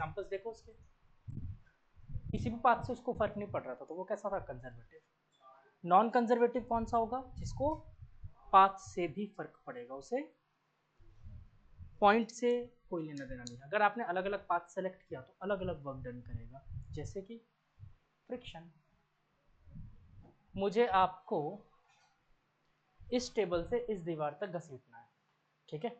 Examples देखो उसके, किसी भी पाथ से उसको फर्क नहीं पड़ रहा था, तो वो कैसा था, कंजर्वेटिव। नॉन कंजर्वेटिव कौन सा होगा, जिसको पाथ से भी फर्क पड़ेगा, उसे पॉइंट से कोई लेना देना नहीं। अगर आपने अलग अलग पाथ सेलेक्ट किया तो अलग अलग वर्क डन करेगा। जैसे कि फ्रिक्शन, मुझे आपको इस टेबल से इस दीवार तक घसीटना है, ठीक है,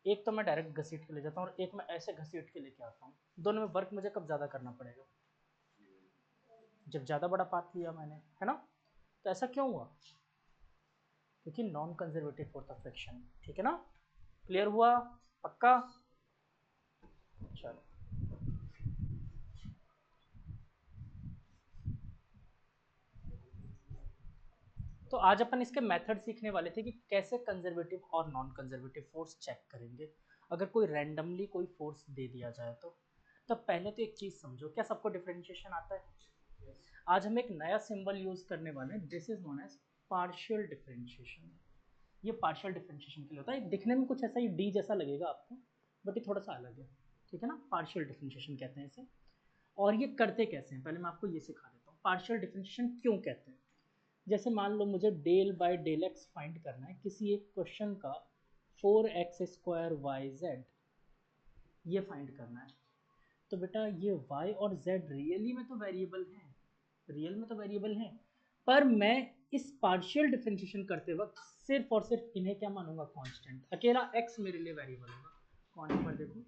एक तो मैं डायरेक्ट घसीट के ले जाता हूँ और एक मैं ऐसे घसीट के लेके आता हूँ, दोनों में वर्क मुझे कब ज़्यादा करना पड़ेगा, जब ज़्यादा बड़ा पाथ लिया मैंने, है ना। तो ऐसा क्यों हुआ, क्योंकि non conservative force of friction, ठीक है ना। क्लियर हुआ, पक्का। चलो, तो आज अपन इसके मेथड सीखने वाले थे कि कैसे कंजर्वेटिव और नॉन कंजर्वेटिव फोर्स चेक करेंगे अगर कोई रैंडमली कोई फोर्स दे दिया जाए तो पहले तो एक चीज़ समझो, क्या सबको डिफरेंशिएशन आता है। आज हम एक नया सिंबल यूज करने वाले हैं, this is known as partial differentiation. ये पार्शियल डिफरेंशिएशन के लिए होता है, दिखने में कुछ ऐसा ही डी जैसा लगेगा आपको, बट ये थोड़ा सा अलग है, ठीक है ना। पार्शियल डिफरेंशिएशन कहते हैं इसे। और ये करते कैसे हैं, पहले मैं आपको ये सिखा देता हूँ पार्शियल डिफरेंशिएशन क्यों कहते हैं। जैसे मान लो मुझे del by del x find करना है किसी एक क्वेश्चन का, 4x² yz ये फाइंड करना है। तो बेटा ये y और z रियली में तो वेरिएबल हैं, रियल में तो वेरिएबल हैं, पर मैं इस पार्शियल डिफरेंशिएशन करते वक्त सिर्फ और सिर्फ इन्हें क्या मानूंगा, कांस्टेंट। अकेला x मेरे लिए वेरिएबल होगा। कौन नंबर देखो,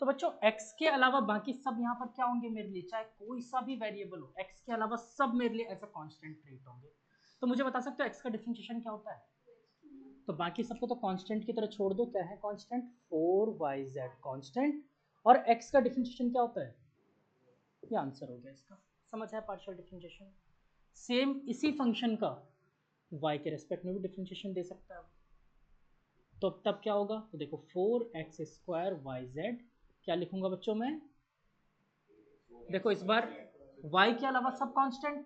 तो बच्चों x के अलावा बाकी सब यहाँ पर क्या होंगे मेरे लिए, चाहे कोई सा भी वेरिएबल हो, x के अलावा सब मेरे लिए ऐसा कांस्टेंट ट्रीट होंगे। तो मुझे बता सकते हो x का डिफरेंशिएशन क्या होता है। तो बाकी सबको तो कांस्टेंट की तरह छोड़ दो, क्या है कांस्टेंट, 4yz कांस्टेंट, और x का डिफरेंशिएशन क्या होता है, ये आंसर हो गया इसका। समझ है पार्शियल डिफरेंशिएशन। सेम इसी फंक्शन का y के रेस्पेक्ट में भी डिफरेंशिएशन दे सकता है। तो तब क्या होगा, तो देखो 4x² yz, क्या लिखूंगा बच्चों मैं, देखो इस बार y के अलावा सब कांस्टेंट,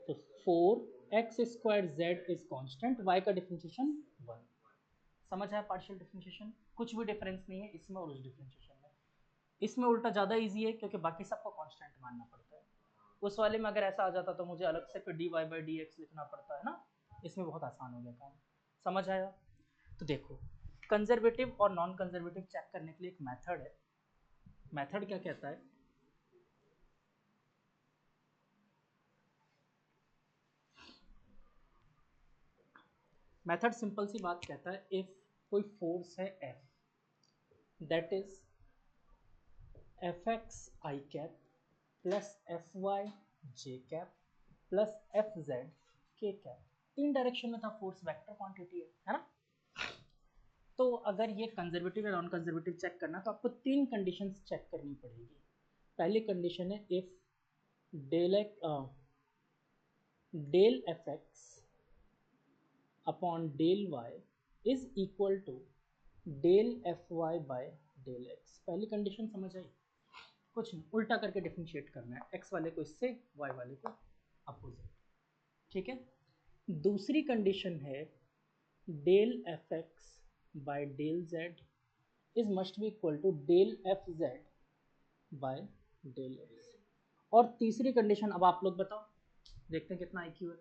तो 4x² z is constant, y का डिफरेंशिएशन 1। समझ आया पार्शियल डिफरेंशिएशन, कुछ भी डिफरेंस नहीं है इसमें और उस डिफरेंशिएशन में। इसमें उल्टा ज़्यादा इजी है क्योंकि बाकी सबको कांस्टेंट मानना पड़ता है। उस वाले में अगर ऐसा आ जाता तो मुझे अलग से फिर dy/dx लिखना पड़ता है ना, इसमें बहुत आसान हो गया काम। समझ आया। तो देखो, कंजर्वेटिव और नॉन कंजर्वेटिव चेक करने के लिए एक मेथड है। मेथड क्या कहता है, मेथड सिंपल सी बात कहता है, इफ कोई फोर्स है F, that is fx i cap plus fy j cap plus fz k cap, तीन डायरेक्शन में था फोर्स, वेक्टर क्वांटिटी है ना। तो अगर ये कंजर्वेटिव या नॉन कंजर्वेटिव चेक करना तो आपको तीन कंडीशंस चेक करनी पड़ेगी। पहली कंडीशन है if del f x upon del y is equal to del f y by del x. पहली कंडीशन समझ आई, कुछ नहीं, उल्टा करके डिफरेंशिएट करना है, एक्स वाले को इससे, वाई वाले को अपोजिट, ठीक है। दूसरी कंडीशन है del f x by del z is must be equal to del f z by del x. और तीसरी कंडीशन, अब आप लोग बताओ, देखते हैं कितना IQ है।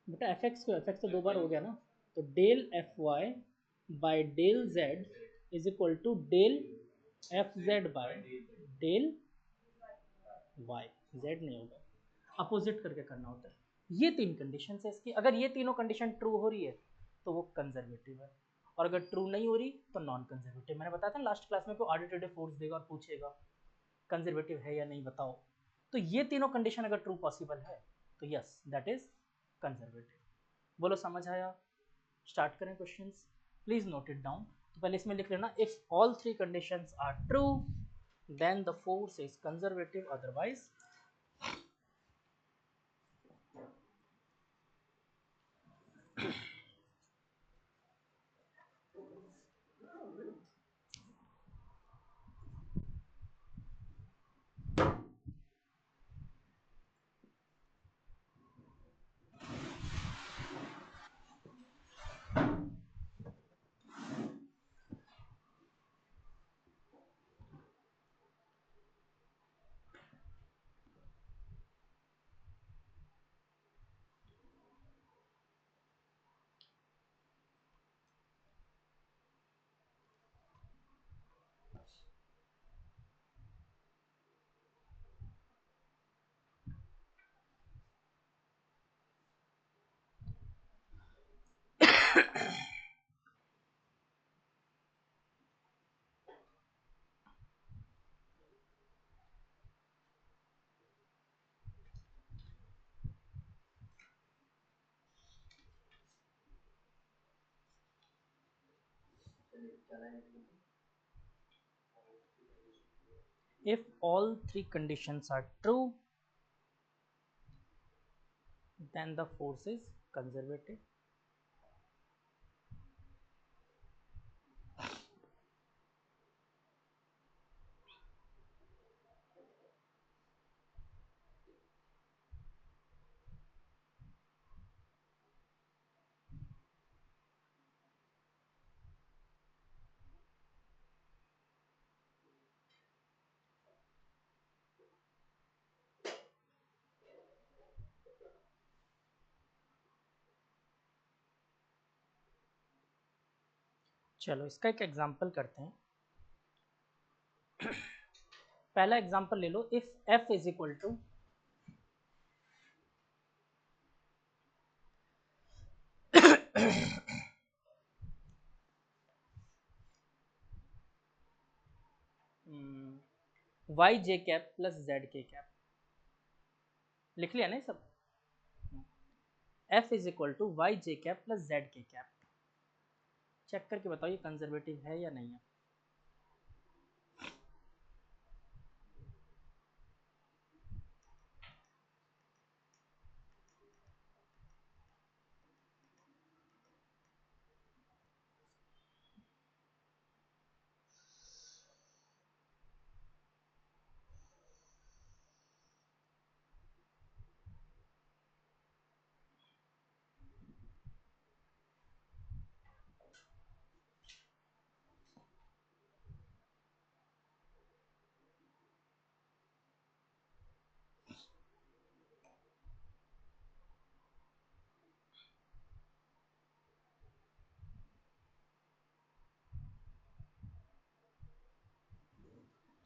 बेटा एफ एक्स को, एफ एक्स तो दो बार हो गया ना, तो del f y by del z is equal to del f z by del y, z नहीं होगा, अपोजिट करके करना होता है। ये तीन कंडीशन है इसकी, अगर ये तीनों कंडीशन ट्रू हो रही है तो वो कंजर्वेटिव है, और अगर ट्रू नहीं हो रही तो नॉन कंजर्वेटिव। मैंने बताया था लास्ट क्लास में, कोई ऑडिटेटिव फोर्स देगा और पूछेगा कंजर्वेटिव है या नहीं बताओ, तो ये तीनों कंडीशन अगर ट्रू पॉसिबल है तो यस दैट इज कंजर्वेटिव। बोलो समझ आया? स्टार्ट करें questions, please note it down. तो पहले इसमें लिख लेना, if all three conditions are true then the force is conservative, otherwise if all three conditions are true then the force is conservative। चलो इसका एक एग्जांपल करते हैं। पहला एग्जांपल ले लो, if f is equal to y j cap plus z k cap, लिख लिया ना ये सब। f is equal to y j cap plus z k cap, check करके बताओ ये कंजर्वेटिव है या नहीं है।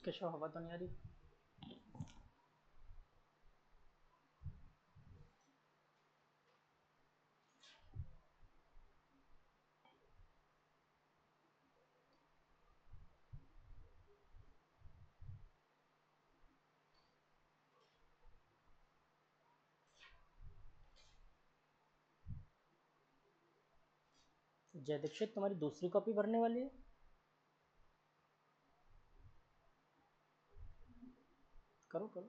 केशव हवा तो नहीं आ रही? जय दीक्षित तुम्हारी दूसरी कॉपी भरने वाली है, करो करो।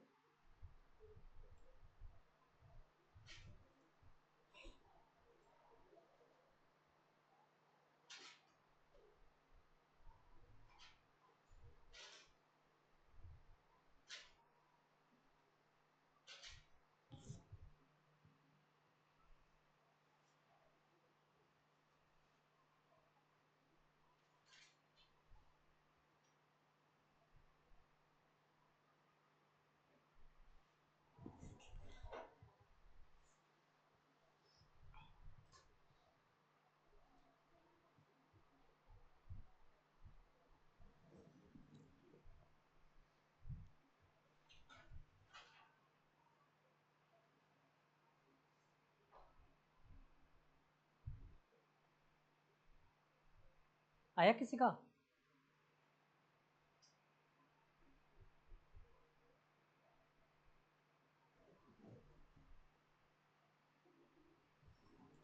आया किसी का?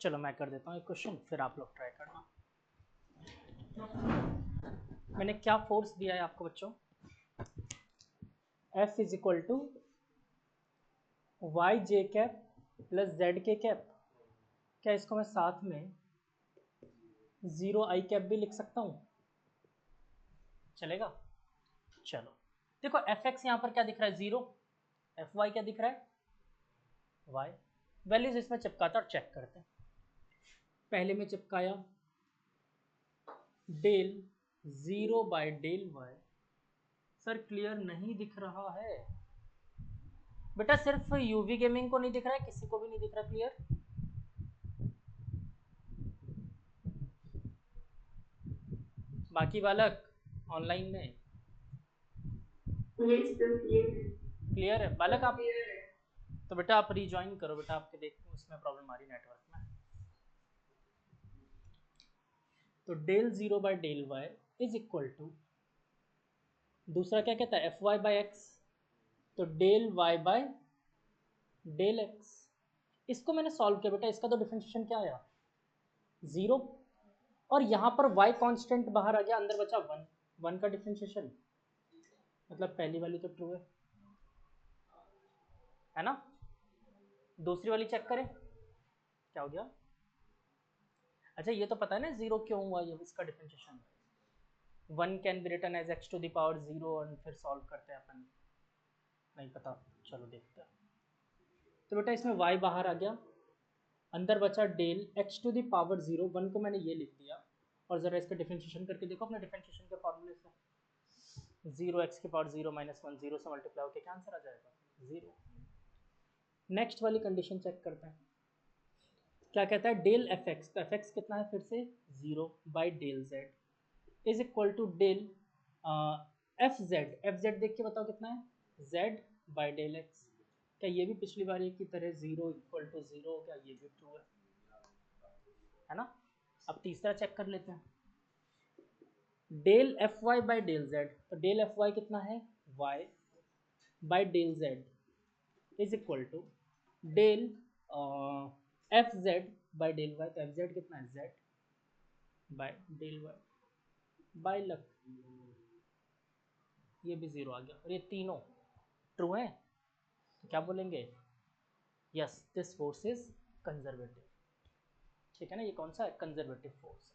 चलो मैं कर देता हूँ एक क्वेश्चन, फिर आप लोग ट्राई करना। मैंने क्या फोर्स दिया है आपको बच्चों? F is equal to y j cap plus z k cap. क्या इसको मैं साथ में 0 आई कैप भी लिख सकता हूँ? चलेगा? चलो देखो एफ एक्स यहाँ पर क्या दिख रहा है 0, एफ वाई क्या दिख रहा है y। वैल्यूज इसमें चिपकाता और चेक करते हैं। पहले में चिपकाया del 0 by del y। Sir clear नहीं दिख रहा है बेटा, सिर्फ यूवी गेमिंग को नहीं दिख रहा है, किसी को भी नहीं दिख रहा क्लियर? बाकी बालक ऑनलाइन में क्लियर है बालक? आप तो बेटा आप रीज्वाइन करो बेटा, आपके देखते उसमें प्रॉब्लम आ रही नेटवर्क में। तो del 0 by del y is equal to, दूसरा क्या कहता है एफ वाई बाई एक्स, तो del y by del x। इसको मैंने सॉल्व किया बेटा, इसका तो डिफरेंशिएशन क्या आया 0, और यहाँ पर y कांस्टेंट बाहर आ गया, अंदर बचा 1, 1 का डिफरेंशिएशन, मतलब पहली वाली तो ट्रू है ना? दूसरी वाली चेक करें क्या हो गया। अच्छा ये तो पता है ना 0 क्यों हुआ, ये इसका differentiation 1 can be written as x to the power 0, और फिर सॉल्व करते हैं अपन, नहीं पता, चलो देखते हैं। तो बेटा इसमें y बाहर आ गया, अंदर बचा del x to the power 0, 1 को मैंने ये लिख दिया, और ज़रा इसका डिफरेंशिएशन करके देखो अपने डिफरेंशिएशन के फॉर्मूले से, 0 x की पावर 0 माइनस 1, 0 से मल्टीप्लाई होकर क्या आंसर आ जाएगा 0। नेक्स्ट वाली कंडीशन चेक करते हैं, क्या कहता है डेल एफ एक्स, तो एफ एक्स कितना है फिर से 0 by del z is equal to del f z, f z देख के बताओ कितना है जेड बाई डेल एक्स। क्या ये भी पिछली बार की तरह 0 इक्वल टू 0 हो गया? ये भी ट्रू है ना? अब तीसरा चेक कर लेते हैं, del f y by del z, तो डेल एफ वाई कितना है y by del z is equal to del f z by del y, तो एफ जेड कितना है z by del y by luck, ये भी 0 आ गया, और ये तीनों ट्रू है, तो क्या बोलेंगे yes this force is conservative. ठीक है ना, ये कौन सा है conservative force.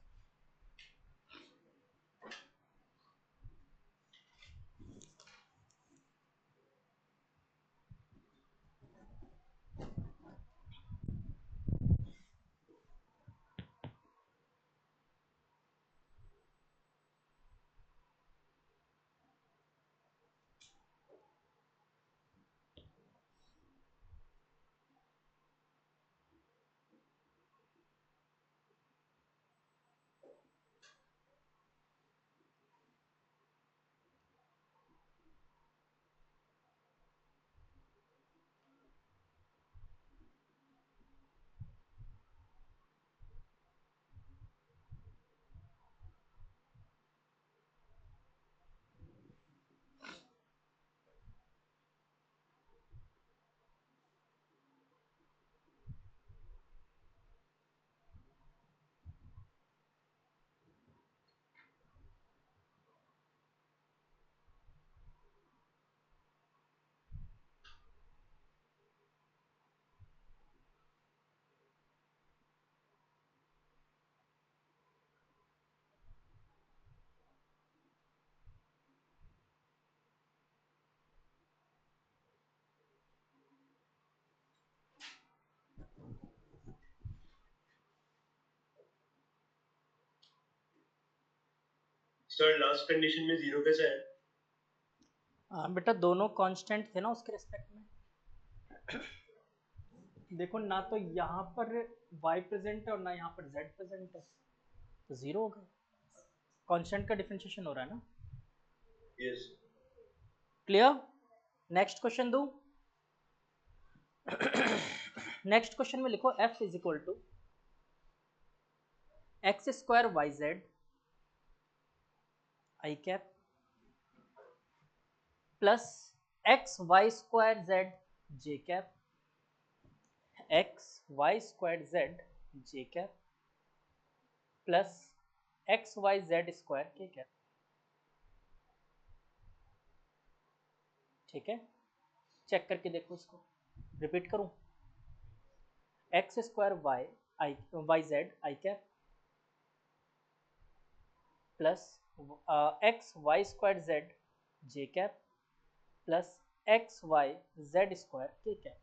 Sir last condition में 0 कैसे है? बेटा दोनों कांस्टेंट थे ना उसके रिस्पेक्ट में। देखो ना तो यहाँ पर y प्रेजेंट है और ना यहाँ पर z प्रेजेंट है, तो 0 होगा, कांस्टेंट का डिफरेंशिएशन हो रहा है ना। Yes clear? नेक्स्ट क्वेश्चन दो। नेक्स्ट क्वेश्चन में लिखो f is equal to x square y z i cap plus x y square z j cap, x y square z j cap plus x y z square k cap. ठीक है, check करके देखो इसको, repeat करूं, x square y i y z i cap plus x y square z j cap plus x y z square k cap.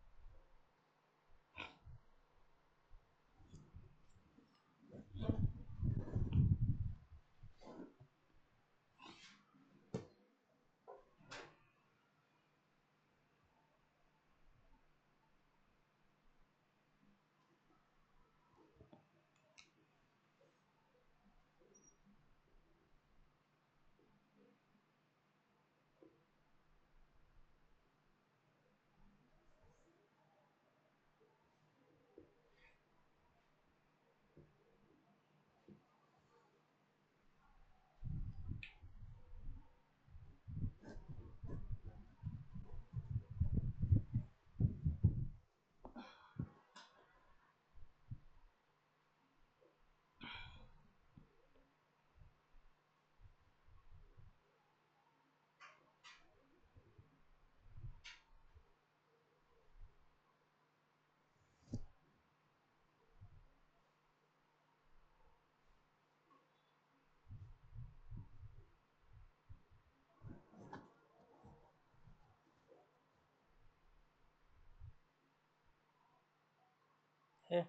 है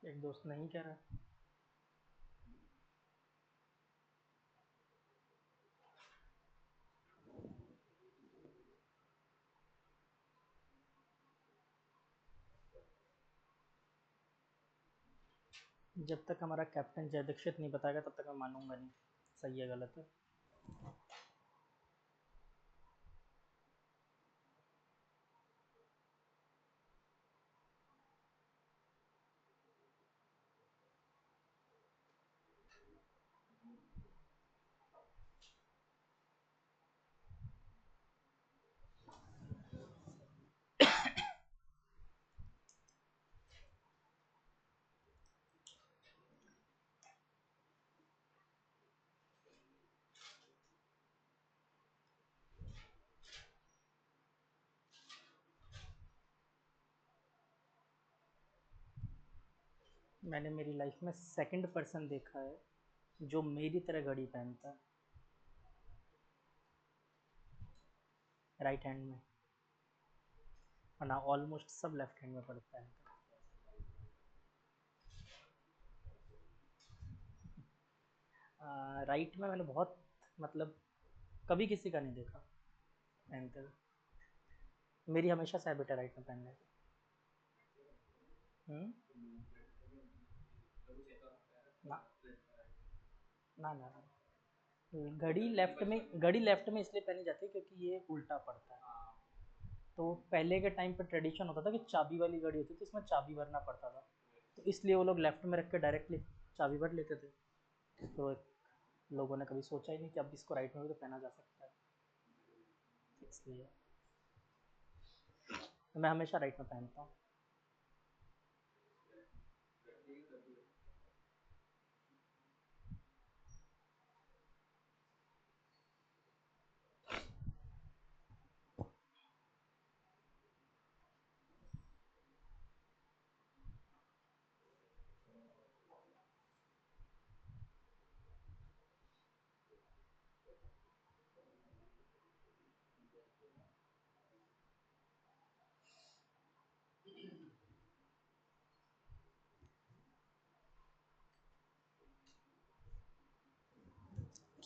एक दोस्त नहीं कह रहा, जब तक हमारा कैप्टन जय दीक्षित नहीं बताएगा तब तक मैं मानूंगा नहीं सही है गलत है। मैंने मेरी लाइफ में सेकंड पर्सन देखा है जो मेरी तरह घड़ी पहनता है राइट हैंड में, वरना ऑलमोस्ट सब लेफ्ट हैंड में पड़ता है। राइट में मैंने बहुत, मतलब कभी किसी का नहीं देखा पहनते हुए। मेरी हमेशा से हैबिट है राइट में पहनने की। ना ना ना घड़ी लेफ्ट में इसलिए पहनी जाती है क्योंकि ये उल्टा पड़ता है। तो पहले के टाइम पे ट्रेडिशन होता था कि चाबी वाली घड़ी होती थी, इसमें चाबी भरना पड़ता था, तो इसलिए वो लोग लेफ्ट में रख के डायरेक्टली चाबी भर लेते थे। तो लोगों ने कभी सोचा ही नहीं कि अब इसको राइट में भी तो पहना जा सकता है, इसलिए तो मैं हमेशा राइट में पहनता हूँ।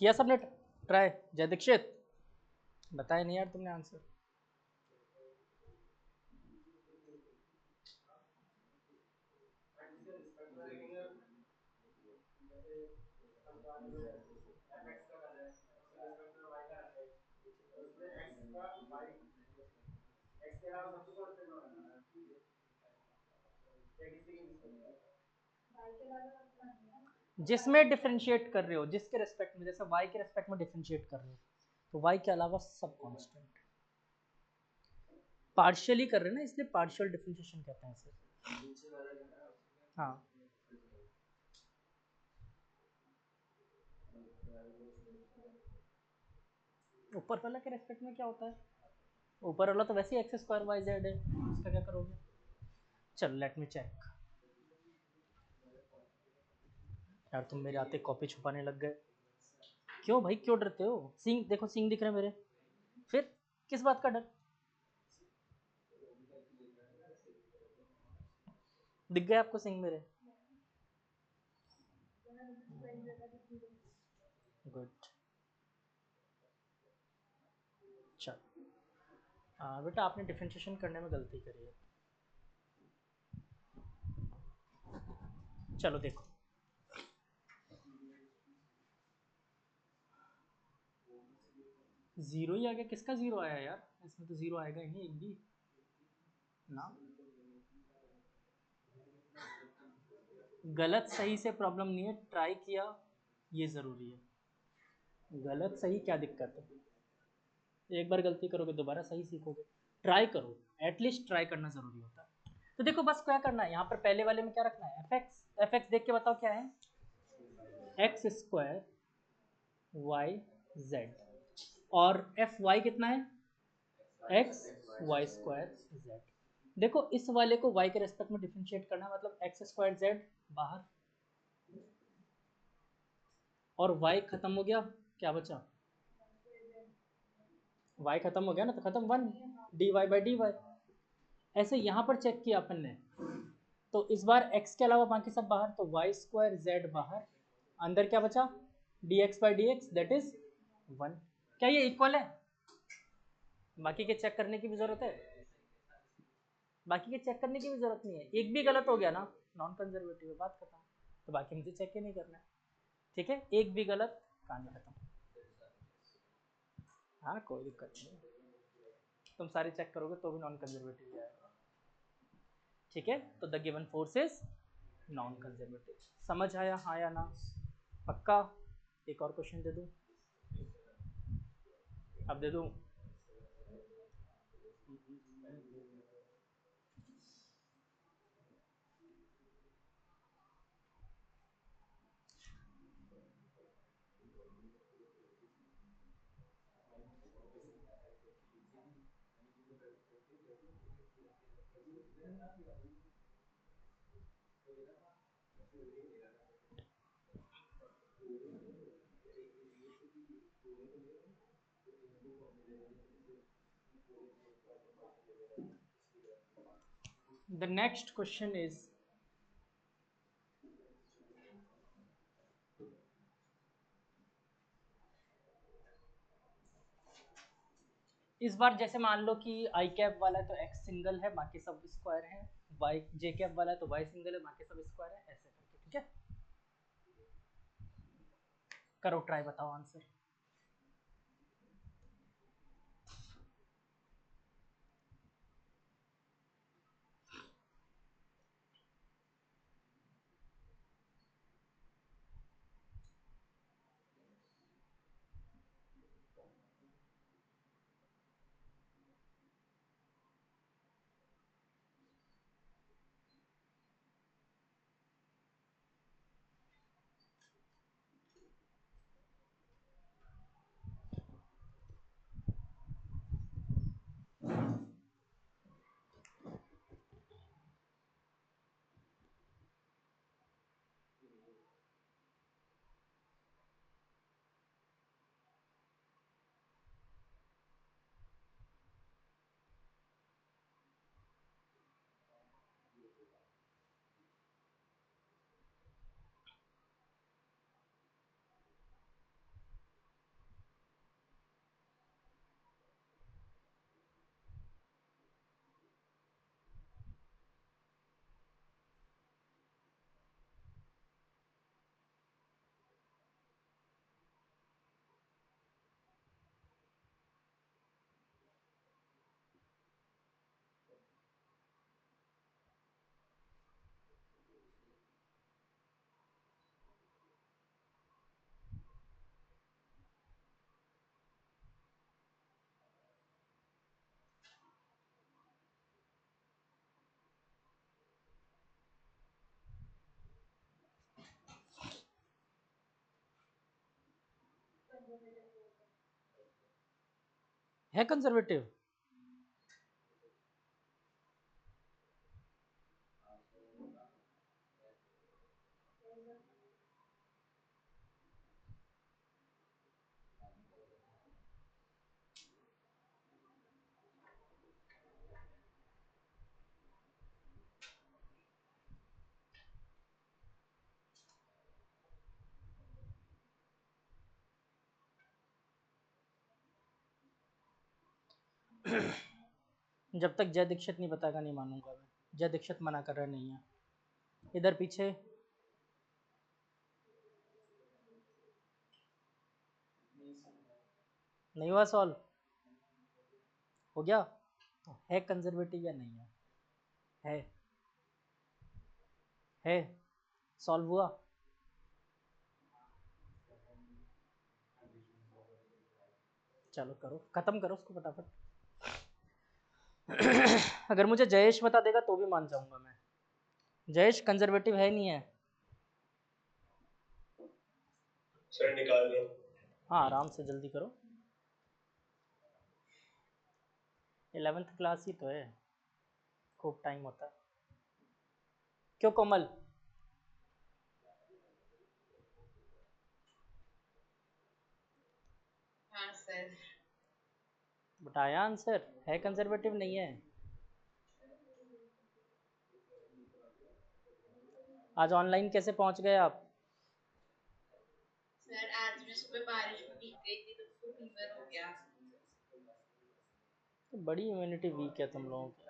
किया सबने ट्राई? जय दीक्षित बताया नहीं यार तुमने आंसर। जिसमें डिफरेंशिएट कर रहे हो, जिसके रेस्पेक्ट में, जैसे y के रेस्पेक्ट में डिफरेंशिएट कर रहे हो, तो y के अलावा सब कांस्टेंट। पार्शियली कर रहे हैं ना, इसलिए पार्शियल डिफरेंशिएशन कहते हैं इसे। हाँ, ऊपर वाला के रेस्पेक्ट में क्या होता है? ऊपर वाला तो वैसे ही एक्स स्क्वायर वाई जेड है, उसका क्या करोगे? चलो लेट मी चेक। यार तुम मेरे आते कॉपी छुपाने लग गए। क्यों भाई, क्यों डरते हो? सिंग देखो, सिंग दिख रहे हैं मेरे, फिर किस बात का डर? दिख गए आपको सिंग मेरे? गुड। चल बेटा, आपने डिफरेंशिएशन करने में गलती करी है। चलो देखो, जीरो ही आ गया। किसका जीरो आया यार? इसमें तो जीरो आएगा ही नहीं एक भी ना। गलत सही से प्रॉब्लम नहीं है, ट्राई किया ये ज़रूरी है। गलत सही क्या दिक्कत है? एक बार गलती करोगे दोबारा सही सीखोगे। ट्राई करो, एटलीस्ट ट्राई करना ज़रूरी होता है। तो देखो बस क्या करना है यहाँ पर, पहले वाले में क्या रखना है? F x. एफ एक्स देख के बताओ क्या है? X square y z. और एफ वाई कितना है? X y square z. देखो इस वाले को y के रेस्पेक्ट में डिफरेंशिएट करना है, मतलब एक्स स्क्वायर जेड बाहर, और y खत्म हो गया, क्या बचा? y खत्म हो गया ना, तो खत्म one, d y by d y. ऐसे यहाँ पर चेक किया अपन ने, तो इस बार x के अलावा बाकी सब बाहर, तो वाई स्क्वायर जेड बाहर, अंदर क्या बचा? D x by D x, that is one. क्या ये इक्वल है? बाकी के चेक करने की भी जरूरत है? बाकी के चेक करने की भी जरूरत नहीं है, एक भी गलत हो गया ना नॉन कंजर्वेटिव है, बात खत्म। तो बाकी मुझे चेक ही नहीं करना है। ठीक है, एक भी गलत, कहानी खत्म। हाँ कोई दिक्कत नहीं, तुम सारे चेक करोगे तो भी नॉन कंजर्वेटिव ही आएगा। ठीक है, तो the given force is non conservative. समझ आया हाँ या ना? पक्का? एक और क्वेश्चन दे दूं? अब दे दूं? द नेक्स्ट क्वेश्चन इज, इस बार जैसे मान लो कि आई कैप वाला है तो एक्स सिंगल है, बाकी सब स्क्वायर है। वाई जे कैप वाला है तो वाई सिंगल है, बाकी सब स्क्वायर है, ऐसे करके। ठीक है, करो ट्राई, बताओ आंसर। है कंजर्वेटिव? जब तक जय दीक्षित नहीं बताएगा नहीं मानूंगा मैं। जय दीक्षित मना कर रहा नहीं है। इधर पीछे नहीं हुआ सॉल्व? हो गया? तो है कंजर्वेटिव या नहीं है? है। है। सॉल्व हुआ? चलो करो, खत्म करो उसको फटाफट। अगर मुझे जयेश बता देगा तो भी मान जाऊंगा मैं। जयेश कंजर्वेटिव है नहीं है? सर निकाल रहा हूँ। हाँ आराम से जल्दी करो। 11th क्लास ही तो है, खूब टाइम होता है। क्यों कोमल? हाँ सर। बताया आंसर है कंजर्वेटिव नहीं है? आज ऑनलाइन कैसे पहुंच गए आप? सर आज मैं सुबह बारिश में भीग गई थी तो मुझको फीवर हो गया। तो बड़ी इम्यूनिटी वीक है तुम लोगों की।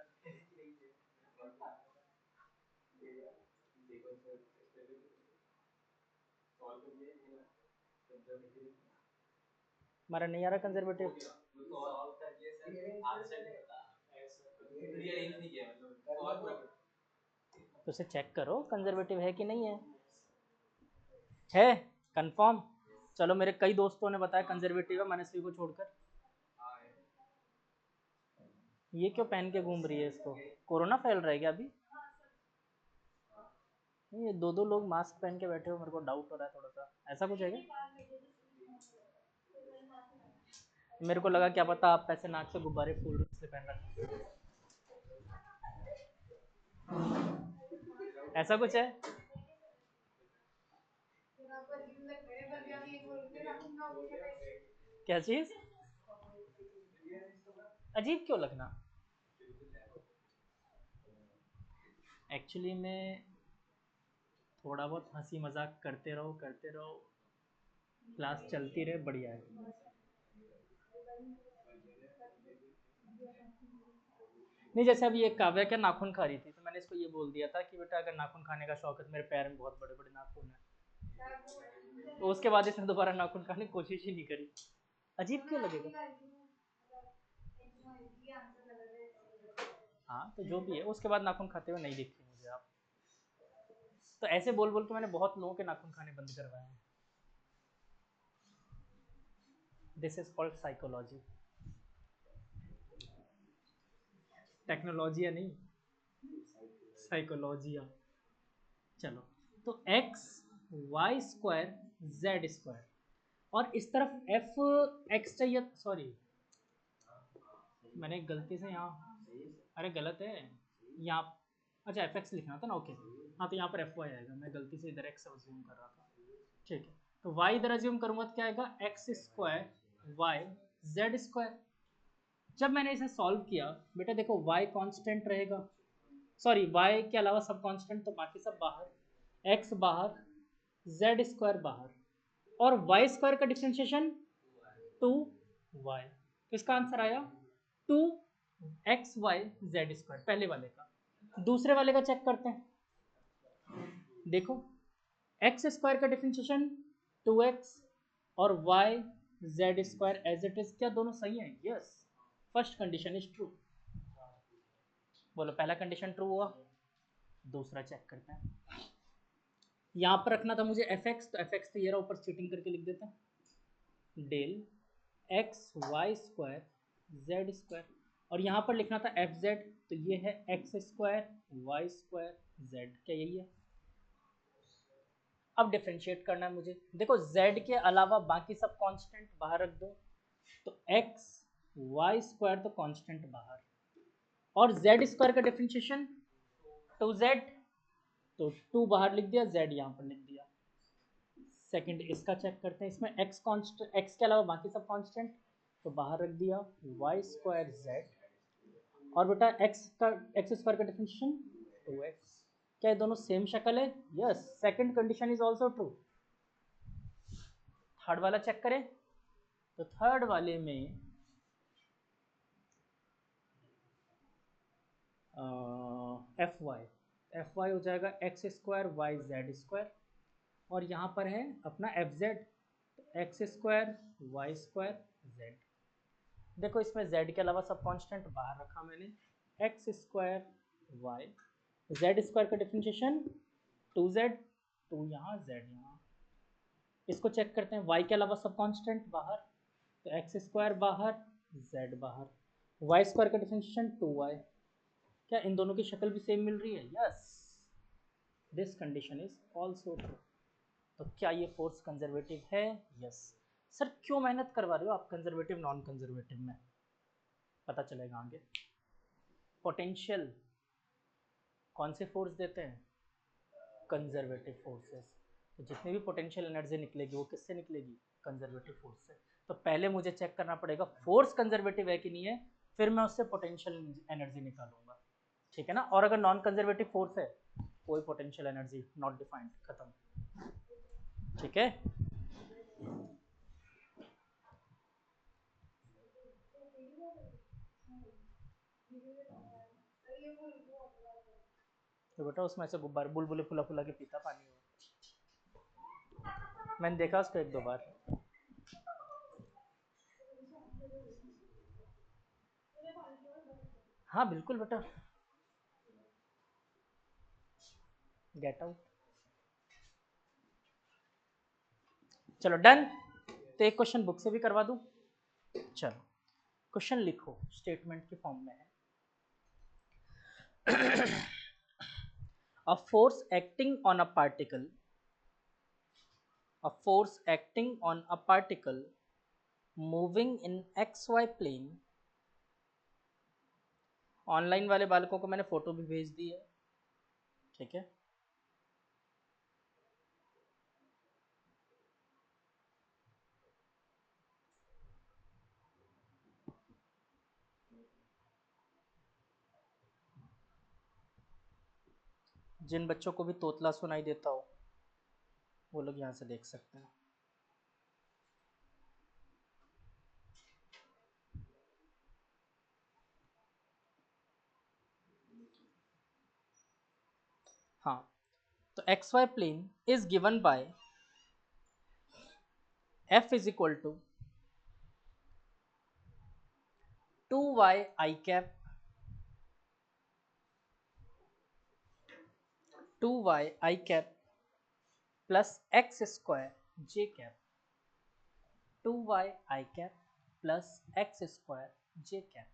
हमारा नहीं आ रहा कंजर्वेटिव। तो उसे चेक करो कंजर्वेटिव है कि नहीं है। है कंफर्म? चलो मेरे कई दोस्तों ने बताया कंजर्वेटिव है, मनस्वी को छोड़कर। ये क्यों पहन के घूम रही है? इसको कोरोना फैल रहा है क्या अभी? नहीं, ये दो दो लोग मास्क पहन के बैठे हो, मेरे को डाउट हो रहा है थोड़ा सा। ऐसा कुछ है क्या? मेरे को लगा क्या पता आप ऐसे नाक से गुब्बारे फूल रहे इसलिए पहन रखा। ऐसा कुछ है? क्या चीज? अजीब क्यों लगना? एक्चुअली में थोड़ा बहुत हंसी मजाक करते रहो क्लास चलती रहे, बढ़िया है। नहीं जैसे अभी एक काव्या क्या नाखून खा रही थी तो मैंने इसको ये बोल दिया था कि बेटा अगर नाखून खाने का शौक है तो मेरे पैर में बहुत बड़े बड़े नाखून है, तो उसके बाद इसने दोबारा नाखून खाने की कोशिश ही नहीं करी। अजीब क्यों लगेगा? हाँ तो जो भी है, उसके बाद नाखून खाते हुए नहीं दिखते मुझे आप। तो ऐसे बोल बोल के मैंने बहुत लोगों के नाखून खाने बंद करवाए हैं। This is called psychology. टेक्नोलॉजिया नहीं, साइकोलॉजिया। चलो तो x y square z square और इस तरफ एफ एक्स चाहिए। सॉरी मैंने गलती से यहाँ, अरे गलत है यहाँ। अच्छा एफ एक्स लिखना था ना, ओके। हाँ तो यहाँ पर एफ वाई आएगा, मैं गलती से इधर एक्स अज्यूम कर रहा था। ठीक है तो y इधर अज्यूम करूंगा तो क्या आएगा? X square y z square. जब मैंने इसे सॉल्व किया बेटा देखो y कांस्टेंट रहेगा, सॉरी y के अलावा सब कांस्टेंट, तो बाकी सब बाहर, x बाहर, जेड स्क्वायर बाहर, और वाई स्क्वायर का डिफ्रेंशिएशन 2y। तो इसका आंसर आया 2xy जेड स्क्वायर, पहले वाले का। दूसरे वाले का चेक करते हैं। देखो एक्स स्क्वायर का डिफ्रेंशिएशन 2x और y z square as it is, क्या दोनों सही हैं? Yes, first condition is true. बोलो पहला कंडीशन ट्रू हुआ। दूसरा चेक करते हैं। यहाँ पर रखना था मुझे एफ एक्स, तो एफ एक्स तो ये रहा, ऊपर चीटिंग करके लिख देते हैं del x y square z square, और यहाँ पर लिखना था एफ जेड, तो ये है x square y square z, क्या यही है? अब डिफरेंशिएट करना है मुझे। देखो z के अलावा बाकी सब कांस्टेंट बाहर रख दो, तो x y स्क्वायर तो कांस्टेंट बाहर, और z स्क्वायर का डिफरेंशिएशन 2z, तो 2 बाहर लिख दिया, z यहाँ पर लिख दिया। सेकंड इसका चेक करते हैं, इसमें x कांस्टेंट, x के अलावा बाकी सब कांस्टेंट तो बाहर रख दिया, y स्क्वायर z, और बेटा x स्क्वायर का डिफरेंशिएशन 2x। क्या ये दोनों सेम शक्ल है? Yes, second condition is also true. Third वाला चेक करें, तो थर्ड वाले में एफ वाई हो जाएगा x square y z square, और यहाँ पर है अपना f z, x square y square z. देखो इसमें z के अलावा सब कांस्टेंट बाहर रखा मैंने, x square y, z square का डिफरेंशिएशन 2z, 2 यहाँ z यहाँ। इसको चेक करते हैं, y के अलावा सब कांस्टेंट बाहर, तो एक्स स्क्वायर बाहर, z बाहर, वाई स्क्वायर का डिफरेंशिएशन 2y। क्या इन दोनों की शक्ल भी सेम मिल रही है? Yes, this condition is also true. तो क्या ये फोर्स कंजर्वेटिव है? यस। सर क्यों मेहनत करवा रहे हो आप कंजर्वेटिव नॉन कंजर्वेटिव में? पता चलेगा आगे। पोटेंशियल कौन से फोर्स देते हैं? Conservative forces. तो जितनी भी पोटेंशियल एनर्जी निकलेगी वो किससे निकलेगी? कंजर्वेटिव फोर्स से। तो पहले मुझे चेक करना पड़ेगा फोर्स कंजर्वेटिव है कि नहीं है, फिर मैं उससे पोटेंशियल एनर्जी निकालूंगा, ठीक है ना। और अगर नॉन कंजर्वेटिव फोर्स है, कोई पोटेंशियल एनर्जी नॉट डिफाइंड, खत्म, ठीक है। तो बेटा उसमें से गुब्बारे बुलबुले फुला फुला के पीता पानी हो, मैंने देखा उसको 1-2 बार। हाँ बिल्कुल बेटा, गेट आउट। चलो डन। तो एक क्वेश्चन बुक से भी करवा दूं। चलो क्वेश्चन लिखो, स्टेटमेंट के फॉर्म में है। A force acting on a particle, a force acting on a particle moving in xy plane। Online वाले बालकों को मैंने फोटो भी भेज दी है, ठीक है। जिन बच्चों को भी तोतला सुनाई देता हो वो लोग यहाँ से देख सकते हैं। हाँ, तो x y plane is given by f is equal to 2y i cap 2y i cap plus x square j cap 2y i cap plus x square j cap,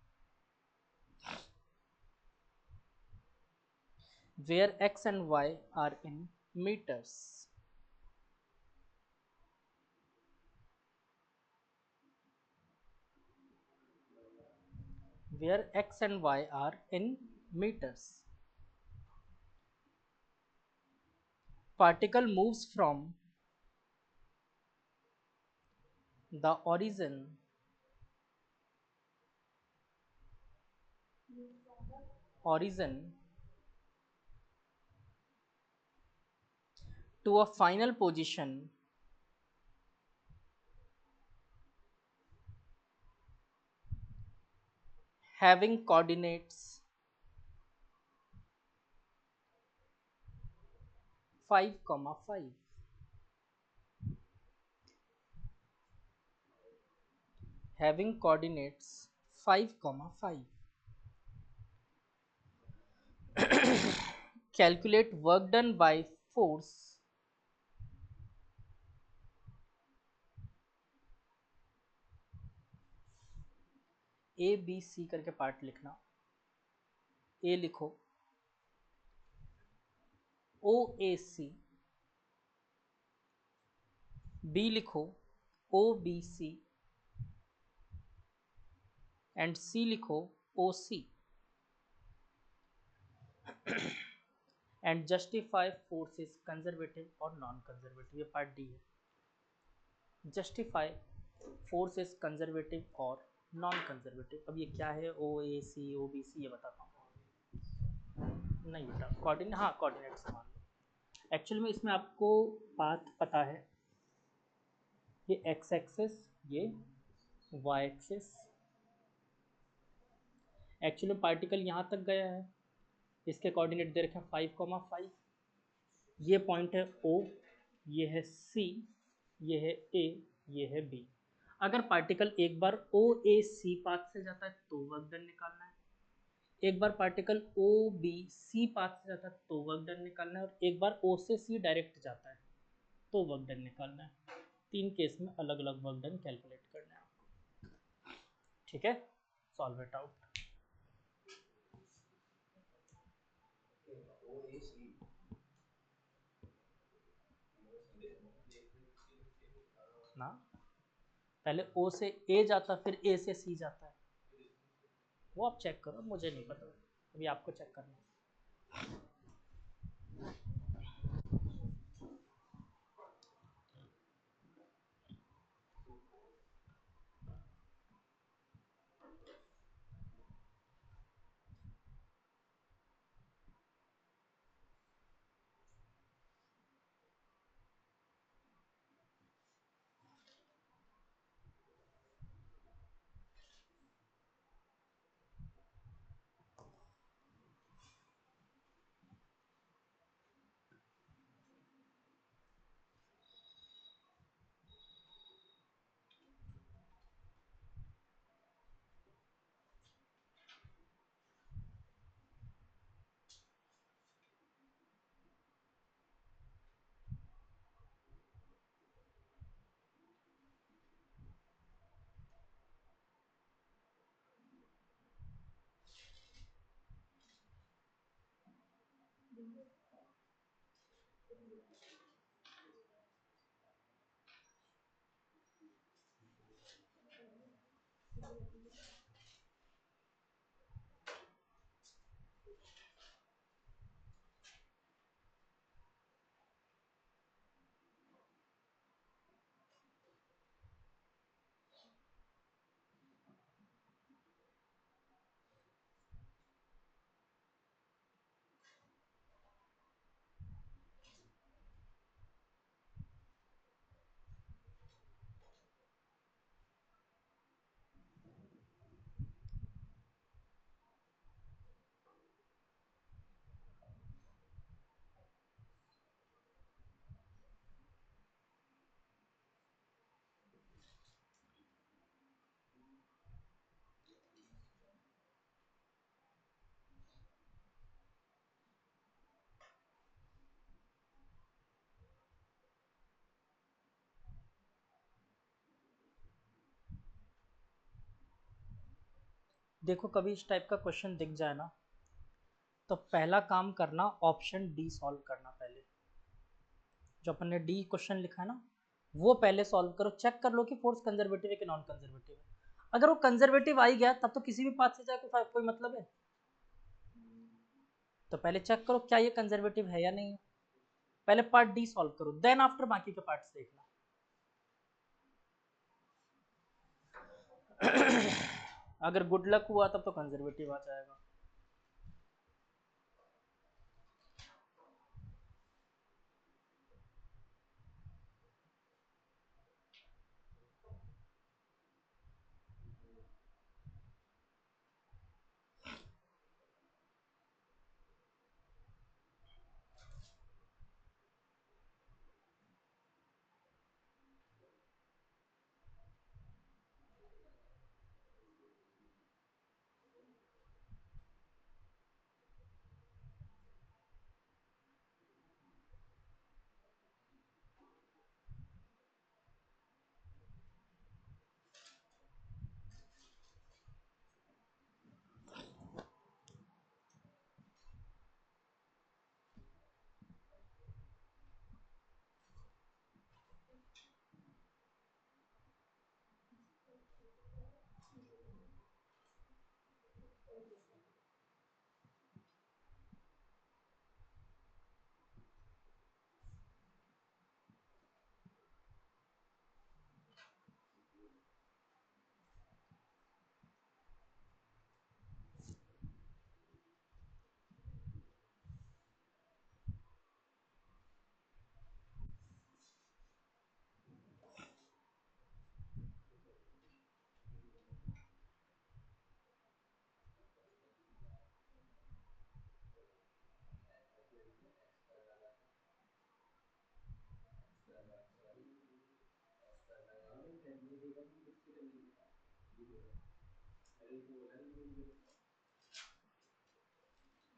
where x and y are in meters। where x and y are in meters, particle moves from the origin to a final position having coordinates 5,5, having coordinates 5,5। Calculate work done by force A B C करके part लिखना। A लिखो OAC B लिखो ओ B C and सी लिखो ओ सी and justify forces conservative और non conservative, ये part D है। Justify forces conservative और non conservative. अब ये क्या है, ओ ए सी ओ बी सी, ये बताता हूँ। नहीं बेटा कोऑर्डिनेट, हाँ कोऑर्डिनेट से मान लो। एक्चुअल में इसमें आपको पाथ पता है, ये एक्स एक्सिस, ये वाई एक्सिस। एक्चुअली पार्टिकल यहाँ तक गया है, इसके कोऑर्डिनेट दे रखे हैं 5,5। ये पॉइंट है O, ये है C, ये है A, ये है B। अगर पार्टिकल एक बार ओ ए सी पाथ से जाता है तो वर्क डन निकालना है, एक बार particle O B C path से जाता है तो वर्क डन निकालना है, और एक बार ओ से सी डायरेक्ट जाता है तो वर्क डन निकालना है। तीन केस में अलग अलग वर्क डन कैलकुलेट करना है आपको। ठीक है, सॉल्व इट आउट। ना पहले ओ से ए जाता फिर ए से सी जाता है, वो आप चेक करो, मुझे नहीं पता, अभी आपको चेक करना है। देखो कभी इस टाइप का क्वेश्चन दिख जाए ना, तो पहला काम करना ऑप्शन डी सॉल्व करना। पहले जो अपन ने डी क्वेश्चन लिखा है ना, वो पहले सॉल्व करो, चेक कर लो कि फोर्स कंजर्वेटिव है कि नॉन कंजर्वेटिव है। अगर वो कंजर्वेटिव आ ही गया तब तो किसी भी पाथ से जाए कोई मतलब है। तो पहले चेक करो क्या ये कंजर्वेटिव है या नहीं है, पहले पार्ट डी सॉल्व करो, देन आफ्टर बाकी के पार्ट्स देखना। अगर गुड लक हुआ तब तो कंजर्वेटिव आ जाएगा।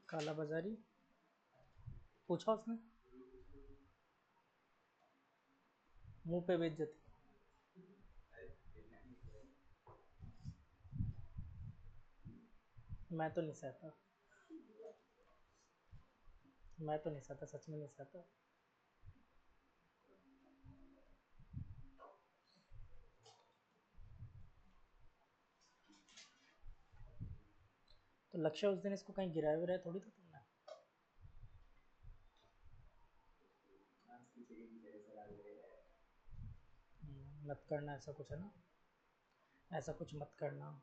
काला बाजारी पूछा उसने, मुंह पे बेइज्जती। मैं तो नहीं सहता, मैं तो नहीं सहता, सच में नहीं सहता। तो लक्ष्य उस दिन इसको कहीं गिराए हुए थोड़ी था तुमने। मत करना ऐसा कुछ, है ना, ऐसा कुछ मत करना।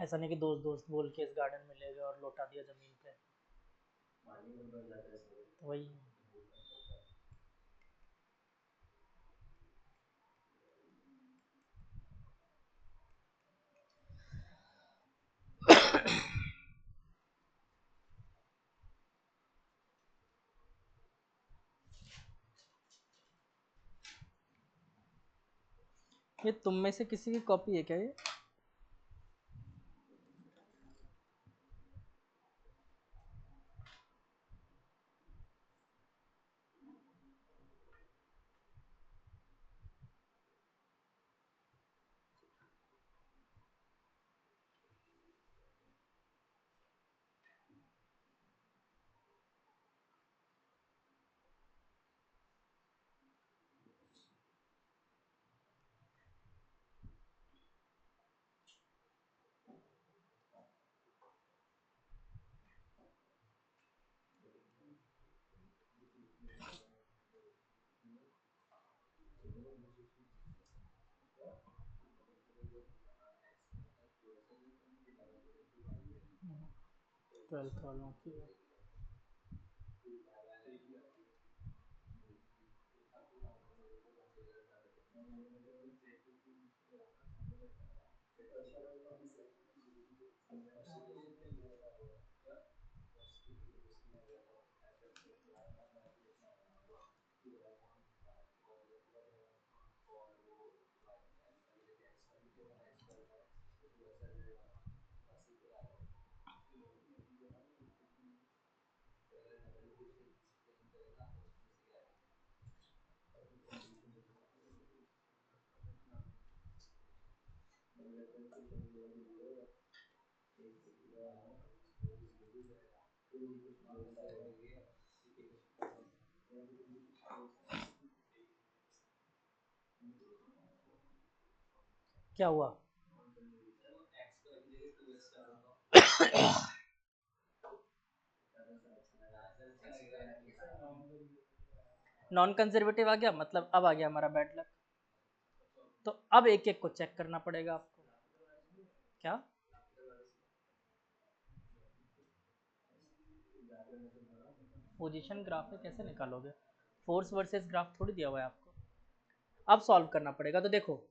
ऐसा नहीं कि दोस्त दोस्त बोल के इस गार्डन में ले गए और लौटा दिया जमीन पे। तो वही। ये तुम में से किसी की कॉपी है क्या ये? ट्वेल्थ वालों की। क्या हुआ? नॉन कंजर्वेटिव आ गया, मतलब अब आ गया हमारा बैड लक। तो अब एक एक को चेक करना पड़ेगा आपको। क्या? पोजीशन ग्राफ में कैसे निकालोगे? फोर्स वर्सेस ग्राफ थोड़ी दिया हुआ है आपको। अब सॉल्व करना पड़ेगा। तो देखो,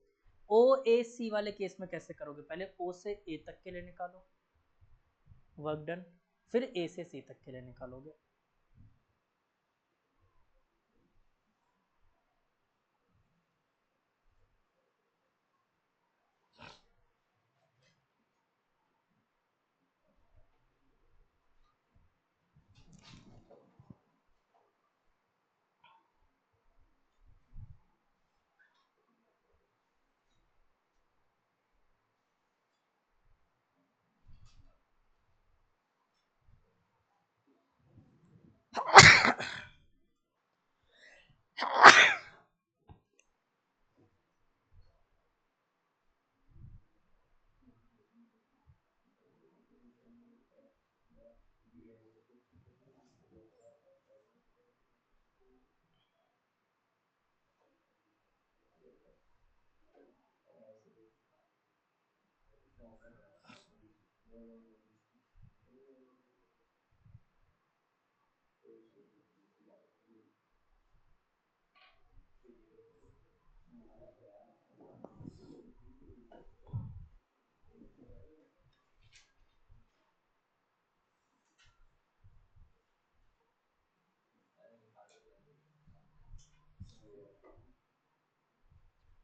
ओ ए सी वाले केस में कैसे करोगे? पहले ओ से ए तक के लिए निकालो, वर्क डन। फिर ए से सी तक के लिए निकालोगे।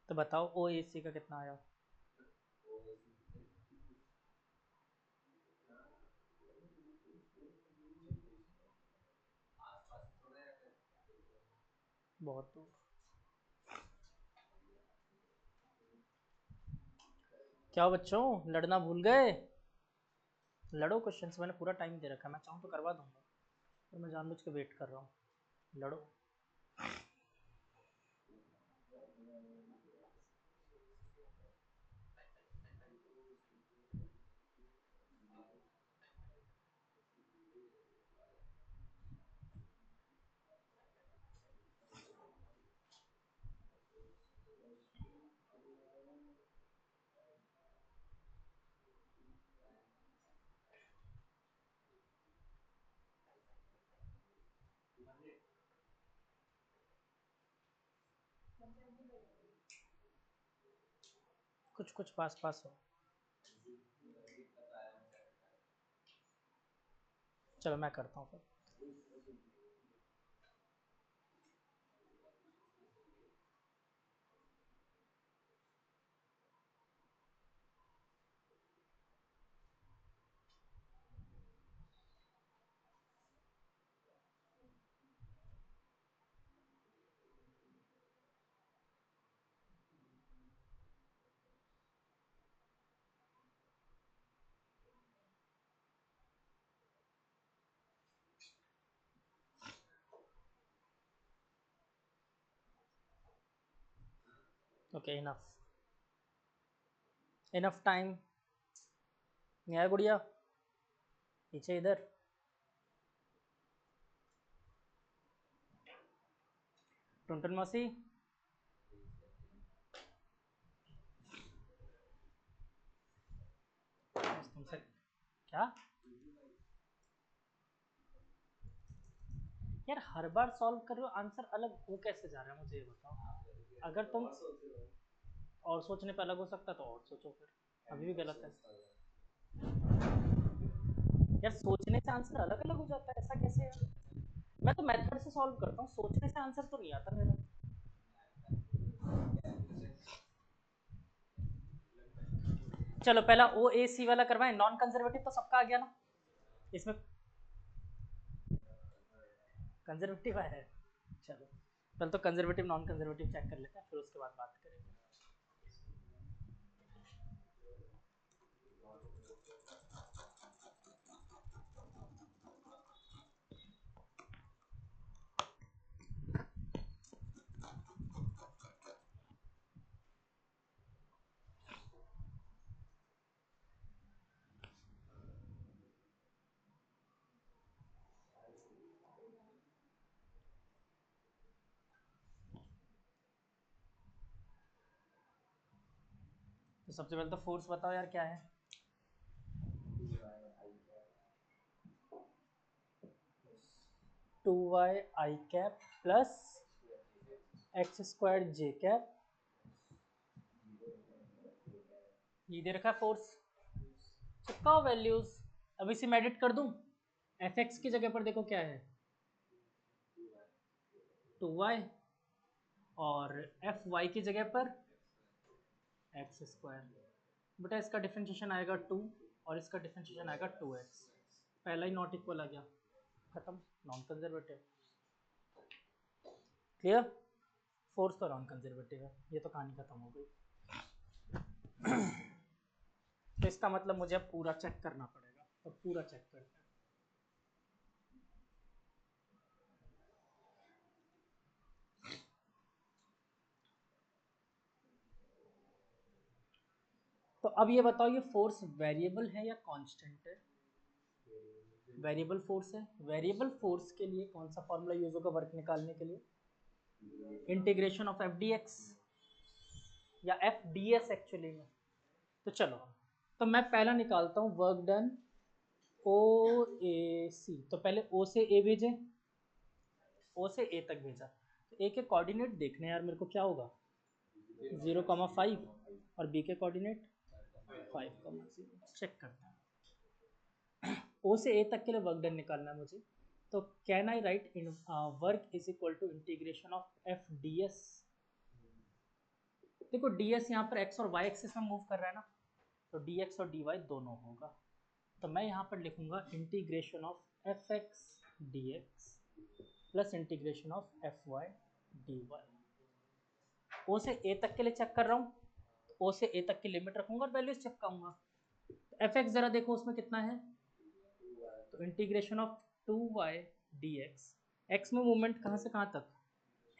तो बताओ ओ ए सी का कितना आया? बहुत दूर। क्या बच्चों, लड़ना भूल गए? लड़ो, क्वेश्चंस मैंने पूरा टाइम दे रखा है, मैं चाहूँ तो करवा दूंगा, तो मैं जानबूझ के वेट कर रहा हूँ। लड़ो। कुछ कुछ पास पास हो। चलो मैं करता हूँ फिर। Okay, enough, enough time. नहीं आया गुड़िया? पीछे इधर। टुनटुन मौसी, तुमसे क्या यार, हर बार सॉल्व कर रहे हो, आंसर अलग हो कैसे जा रहा है, मुझे ये बताओ। अगर तुम और सोचने पे अलग हो सकता तो और सोचो, फिर अभी भी गलत है यार। सोचने से आंसर अलग अलग हो जाता है, ऐसा कैसे यार? मैं तो मेथड से सॉल्व करता हूँ, सोचने से आंसर तो नहीं आता मेरा। चलो पहला ओ ए सी वाला करवाएं, नॉन कंजर्वेटिव तो सबका आ गया ना इसमें, कंजर्वेटिव है। चलो पहले तो कंजर्वेटिव नॉन कंजर्वेटिव चेक कर लेते हैं, फिर उसके बाद बात करेंगे। तो सबसे पहले तो फोर्स बताओ यार क्या है। 2y आई कैप प्लस एक्स स्क्वायर जे कैप, ये दे रखा फोर्स। चिपकाओ वैल्यूज, अब इसे मैं एडिट कर दूं। एफ एक्स की जगह पर देखो क्या है, 2y, और एफ वाई की जगह पर एक्स स्क्वायर। बेटा इसका डिफरेंशिएशन आएगा 2 और इसका डिफरेंशिएशन आएगा 2x। पहला ही नॉट इक्वल आ गया, खत्म, नॉन कंजर्वेटिव। क्लियर? फोर्स तो नॉन कंजर्वेटिव है, ये तो कहानी खत्म हो गई। तो इसका मतलब मुझे अब पूरा चेक करना पड़ेगा, तो पूरा चेक करते हैं। तो अब ये बताओ, ये फोर्स वेरिएबल है या कांस्टेंट है? वेरिएबल फोर्स है। वेरिएबल फोर्स के लिए कौन सा फॉर्मूला यूज होगा वर्क निकालने के लिए? Integration of f D x या एफ डी एस एक्चुअली में। तो चलो, तो मैं पहला निकालता हूँ वर्क डन ओ ए सी। तो पहले ओ से ए भेजे, ओ से ए तक भेजा, तो ए के कोऑर्डिनेट देखने यार मेरे को क्या होगा, 0,5, और बी के कोऑर्डिनेट 5,0। चेक करते हैं। ओ से ए तक के लिए वर्क डन निकालना है मुझे, तो can I write in work is equal to integration of f d s. देखो डी एस यहाँ पर एक्स और वाई एक्सिस में मूव कर रहा है ना, तो डी एक्स और डी वाई दोनों होगा। तो मैं यहाँ पर लिखूंगा integration of f x d x plus integration of f y d y. O से ए तक के लिए चेक कर रहा हूँ, ओ से ए तक की लिमिट रखूंगा और वैल्यूज चिपकाऊंगा। एफ एक्स जरा देखो उसमें कितना है, तो integration of 2y dx। X में मूवमेंट कहाँ से कहाँ तक,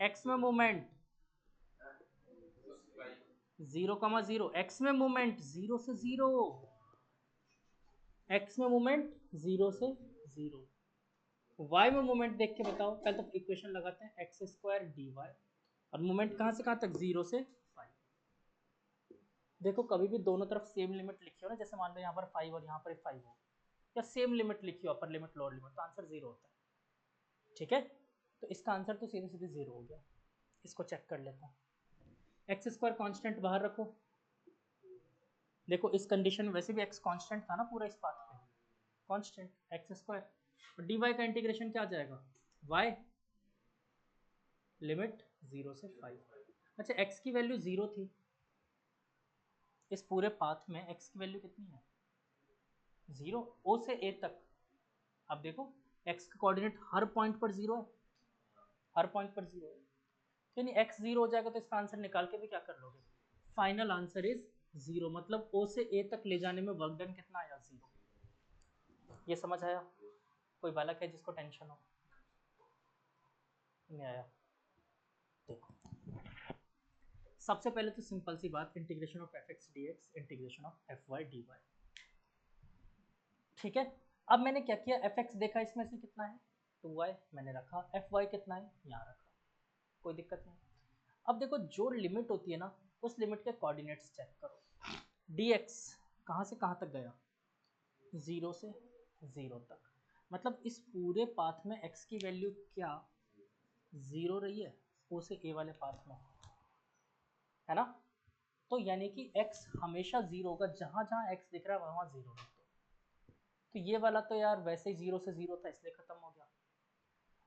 एक्स में मूवमेंट 0,0, एक्स में मूवमेंट 0 से 0, एक्स में मूवमेंट 0 से 0। y में मूवमेंट देख के बताओ, पहले तो इक्वेशन लगाते हैं, एक्स स्क्वायर डी वाई, और मूवमेंट कहाँ से कहाँ तक, 0 से 5। देखो कभी भी दोनों तरफ सेम लिमिट लिखी हो ना, जैसे मान लो यहाँ पर 5 और यहाँ पर 5 हो, या सेम लिमिट लिखी हो, अपर लिमिट लोअर लिमिट, तो आंसर 0 होता है। ठीक है, तो इसका आंसर तो सीधे सीधे 0 हो गया। इसको चेक कर लेता हूँ, एक्स स्क्वायर कॉन्स्टेंट बाहर रखो। देखो इस कंडीशन में वैसे भी एक्स कांस्टेंट था ना पूरा इस पाथ पे, कांस्टेंट एक्स स्क्वायर, और डी वाई का इंटीग्रेशन क्या आ जाएगा, वाई लिमिट 0 से 5। अच्छा एक्स की वैल्यू 0 थी, इस पूरे पाथ में एक्स की वैल्यू कितनी है, 0, ओ से ए तक। अब देखो एक्स का कोऑर्डिनेट हर पॉइंट पर 0 है, हर पॉइंट पर 0 है, यानी एक्स 0 हो जाएगा, तो इसका आंसर निकाल के भी क्या कर लोगे, फाइनल आंसर इज 0। मतलब ओ से ए तक ले जाने में वर्क डन कितना आया, 0। ये समझ आया? कोई बालक है जिसको टेंशन हो? नहीं आया? देखो सबसे पहले तो सिंपल सी बात, integration of f x d x, integration of f y d y. ठीक है, अब मैंने क्या किया, एफ एक्स देखा इसमें से कितना है 2y मैंने रखा, एफ वाई कितना है यहाँ रखा, कोई दिक्कत नहीं। अब देखो जो लिमिट होती है ना, उस लिमिट के कोऑर्डिनेट्स चेक करो। डी एक्स कहाँ से कहाँ तक गया, 0 से 0 तक, मतलब इस पूरे पाथ में x की वैल्यू क्या 0 रही है, ओ से ए वाले पाथ में, है ना। तो यानी कि x हमेशा 0 होगा, जहाँ जहाँ x दिख रहा है वहाँ 0 रख दो। तो ये वाला तो यार वैसे ही 0 से 0 था इसलिए खत्म हो गया,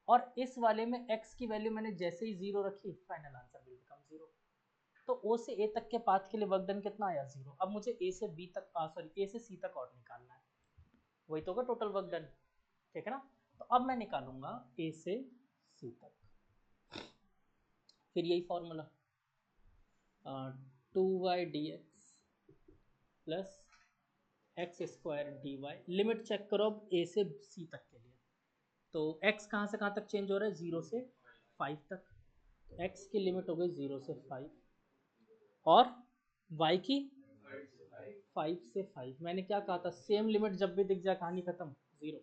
और इस वाले में x की वैल्यू मैंने जैसे ही 0 रखी, फाइनल आंसर विल बिकम 0। तो ओ से ए तक के पाथ के लिए वर्क डन कितना आया, 0। अब मुझे ए से बी तक, सॉरी ए से सी तक और निकालना है, वही तो होगा टोटल वर्क डन, ठीक है ना। तो अब मैं निकालूंगा ए से सी तक, फिर यही formula 2y dx plus x square d y. Limit check करो अब ए से सी तक के लिए, तो x कहाँ से कहाँ तक चेंज हो रहा है, 0 से 5 तक, तो x की लिमिट हो गई 0 से 5, और y की 5 से 5। मैंने क्या कहा था, सेम लिमिट जब भी दिख जाए कहानी खत्म, 0।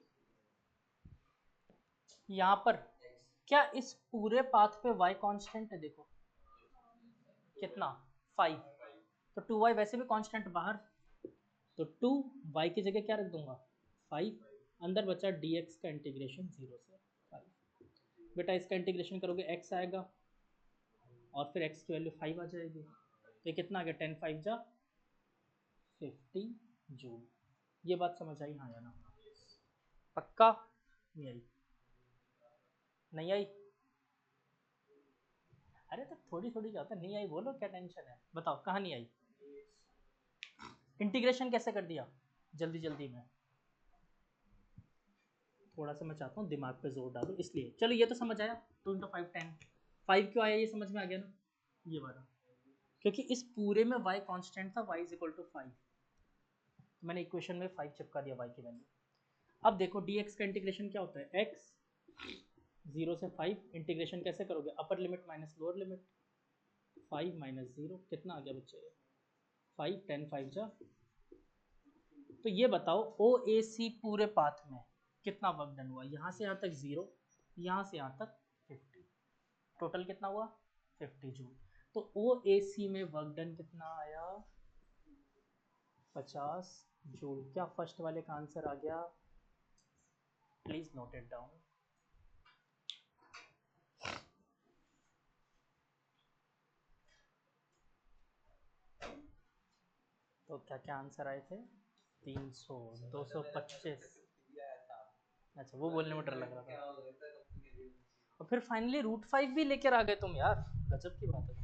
यहाँ पर क्या इस पूरे पाथ पे y कांस्टेंट है, देखो कितना 5, तो 2y वैसे भी कांस्टेंट बाहर, तो 2y की जगह क्या रख दूंगा 5, अंदर बचा dx का इंटीग्रेशन 0 से 5। बेटा इसका इंटीग्रेशन करोगे x आएगा, और फिर x की वैल्यू 5 आ जाएगी, तो ये कितना आ गया 10 5 जा 50 जूल। ये बात समझ आई, हाँ या ना? पक्का? नहीं आई? नहीं आई? अरे तो थोड़ी थोड़ी क्या होता है, नहीं आई बोलो, क्या टेंशन है, बताओ कहाँ नहीं आई। इंटीग्रेशन कैसे कर दिया जल्दी जल्दी में, थोड़ा सा मैं चाहता हूँ दिमाग पे जोर डालो इसलिए। चलो ये तो समझ आया, 2 × 5 10, 5 क्यों आया ये समझ में आ गया ना, ये वाला, क्योंकि इस पूरे में y कांस्टेंट था, y इज इक्वल टू 5, मैंने इक्वेशन में 5 चिपका दिया y की वैल्यू। अब देखो dx का इंटीग्रेशन क्या होता है, x 0 से 5, इंटीग्रेशन कैसे करोगे, upper limit minus lower limit, 5 minus 0 कितना आ गया बच्चे, 5 10 5 जा। तो ये बताओ ओ ए सी पूरे पाथ में कितना वर्क डन हुआ, यहाँ से यहाँ तक 0, यहाँ से यहाँ तक 50, टोटल कितना हुआ 50 जूल। तो ओ ए सी में वर्क डन कितना आया, 50 जूल। क्या फर्स्ट वाले का आंसर आ गया, प्लीज नोट इट डाउन। तो क्या क्या आंसर आए थे, 300 225, अच्छा वो बोलने में डर लग रहा था, और फिर फाइनली √5 भी लेकर आ गए तुम यार, गजब की बात है,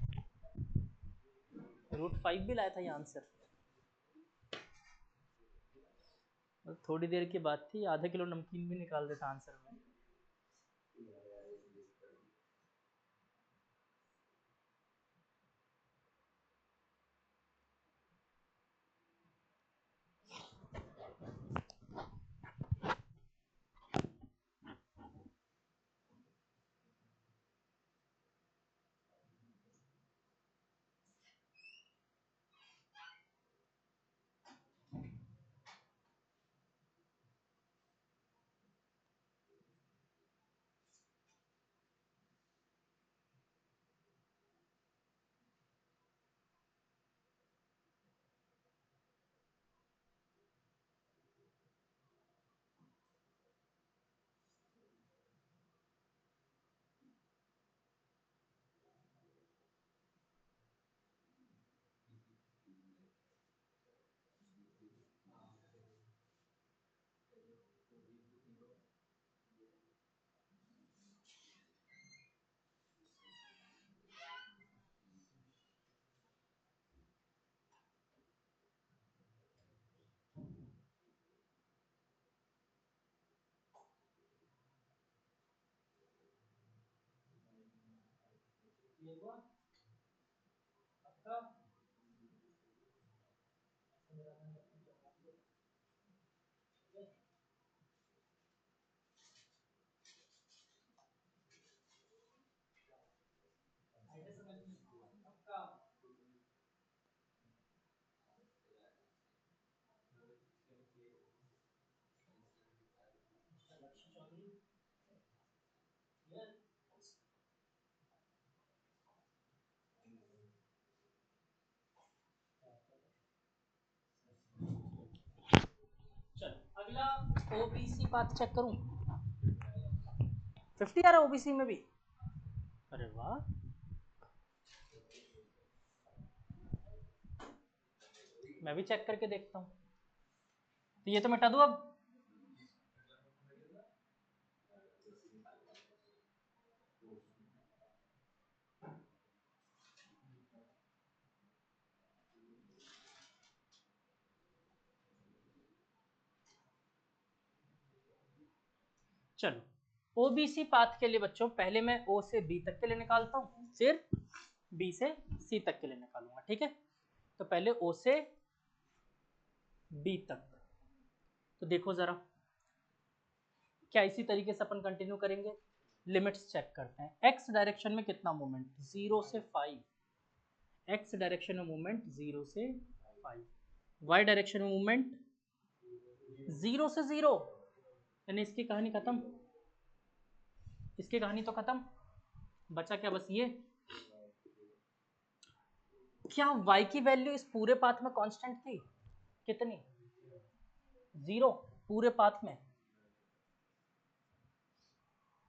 √5 भी लाया था ये आंसर। थोड़ी देर की बात थी, आधा किलो नमकीन भी निकाल देता आंसर में। ये हुआ आपका आपका लक्ष्य चौधरी क्लियर। चलो अगला ओबीसी पाथ चेक करूं। 50 आ रहा है ओबीसी में भी। अरे वाह, मैं भी चेक करके देखता हूं। तो ये तो मिटा दूं अब। चलो ओबीसी पाथ के लिए बच्चों पहले मैं ओ से बी तक के लिए निकालता हूं, फिर बी से सी तक के लिए निकालूंगा, ठीक है। तो पहले ओ से बी तक। तो देखो जरा, क्या इसी तरीके से अपन कंटिन्यू करेंगे। लिमिट्स चेक करते हैं। एक्स डायरेक्शन में कितना मूवमेंट, 0 से 5। एक्स डायरेक्शन में मूवमेंट 0 से 5। वाई डायरेक्शन में मूवमेंट 0 से 0, यानी इसकी कहानी खत्म। इसकी कहानी तो खत्म, बचा क्या बस ये। क्या y की वैल्यू इस पूरे पाथ में कांस्टेंट थी, कितनी, 0 पूरे पाथ में।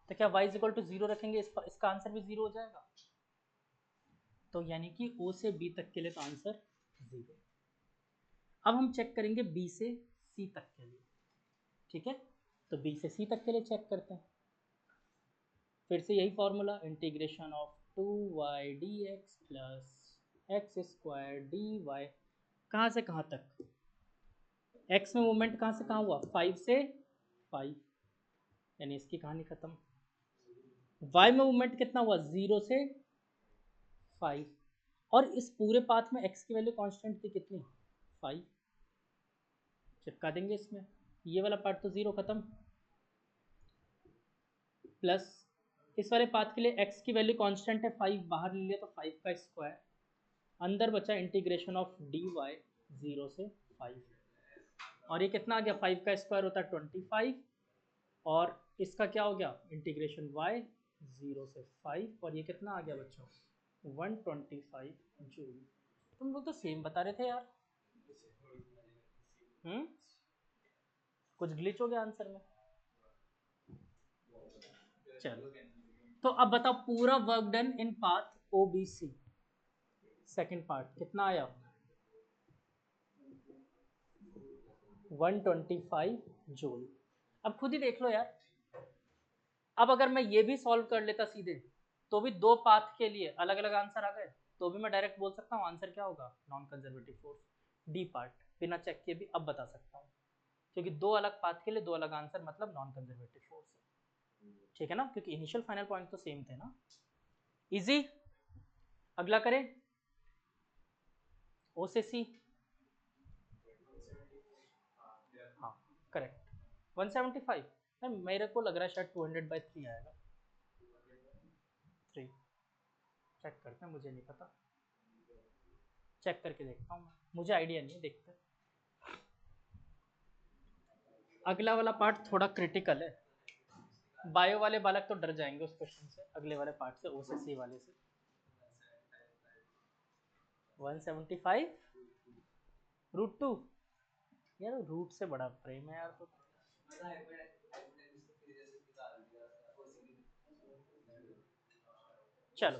तो क्या y इक्वल टू 0 रखेंगे, इसका आंसर भी 0 हो जाएगा। तो यानी कि o से b तक के लिए तो आंसर 0। अब हम चेक करेंगे b से c तक के लिए, ठीक है। तो b से c तक के लिए चेक करते हैं। फिर से यही formula, integration of 2y dx plus x square d y. कहाँ से कहाँ तक, x में मूवमेंट कहाँ से कहाँ हुआ, 5 से 5, यानी इसकी कहानी खत्म। y में मूवमेंट कितना हुआ, 0 से 5, और इस पूरे पाथ में x की वैल्यू कांस्टेंट थी कितनी, 5। चिपका देंगे इसमें, ये वाला पार्ट तो 0 खत्म, प्लस इस वाले पाथ के लिए x की वैल्यू कांस्टेंट है 5, बाहर ले लिया तो 5 का स्क्वायर, अंदर बचा इंटीग्रेशन ऑफ डी वाई 0 से 5, और ये कितना आ गया, 5 का स्क्वायर होता है 25, और इसका क्या हो गया इंटीग्रेशन y 0 से 5, और ये कितना आ गया बच्चों 125 जूल। तुम लोग तो सेम बता रहे थे यार। कुछ ग्लिच हो गया आंसर में। चलो तो अब बताओ पूरा work done in path OBC, second part कितना आया, 125 जूल। अब खुद ही देख लो यार। अब अगर मैं ये भी सॉल्व कर लेता सीधे, तो भी दो पाथ के लिए अलग अलग आंसर आ गए, तो भी मैं डायरेक्ट बोल सकता हूँ आंसर क्या होगा, non conservative force. D part बिना चेक किए भी अब बता सकता हूँ, क्योंकि दो अलग पाथ के लिए दो अलग आंसर मतलब नॉन कंजर्वेटिव फोर्स है, ठीक है ना, क्योंकि इनिशियल फाइनल पॉइंट तो सेम थे ना। इजी। अगला करें, ओ से सी। हाँ करेक्ट, 175। मेरे को लग रहा है शायद 200/3 आएगा। 3 चेक करते हैं, मुझे नहीं पता, चेक करके देखता हूँ, मुझे आइडिया नहीं है, देखते हैं। अगला वाला पार्ट थोड़ा क्रिटिकल है, बायो वाले बालक तो डर जाएंगे उस क्वेश्चन से, अगले वाले पार्ट से, ओ से सी वाले से। 175√2, यार रूट से बड़ा प्रेम है यार तो। चलो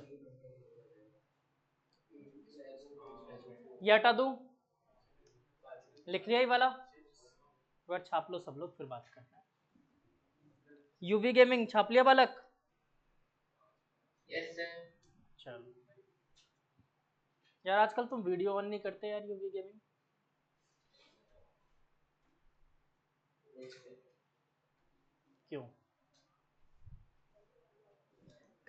ये हटा दूं, लिख लिया ये वाला, एक बार छाप लो सब लोग, फिर बात करना है। यूवी गेमिंग छाप लिया बालक। Yes sir. चलो यार आजकल तुम वीडियो ऑन नहीं करते यार, यूवी गेमिंग क्यों,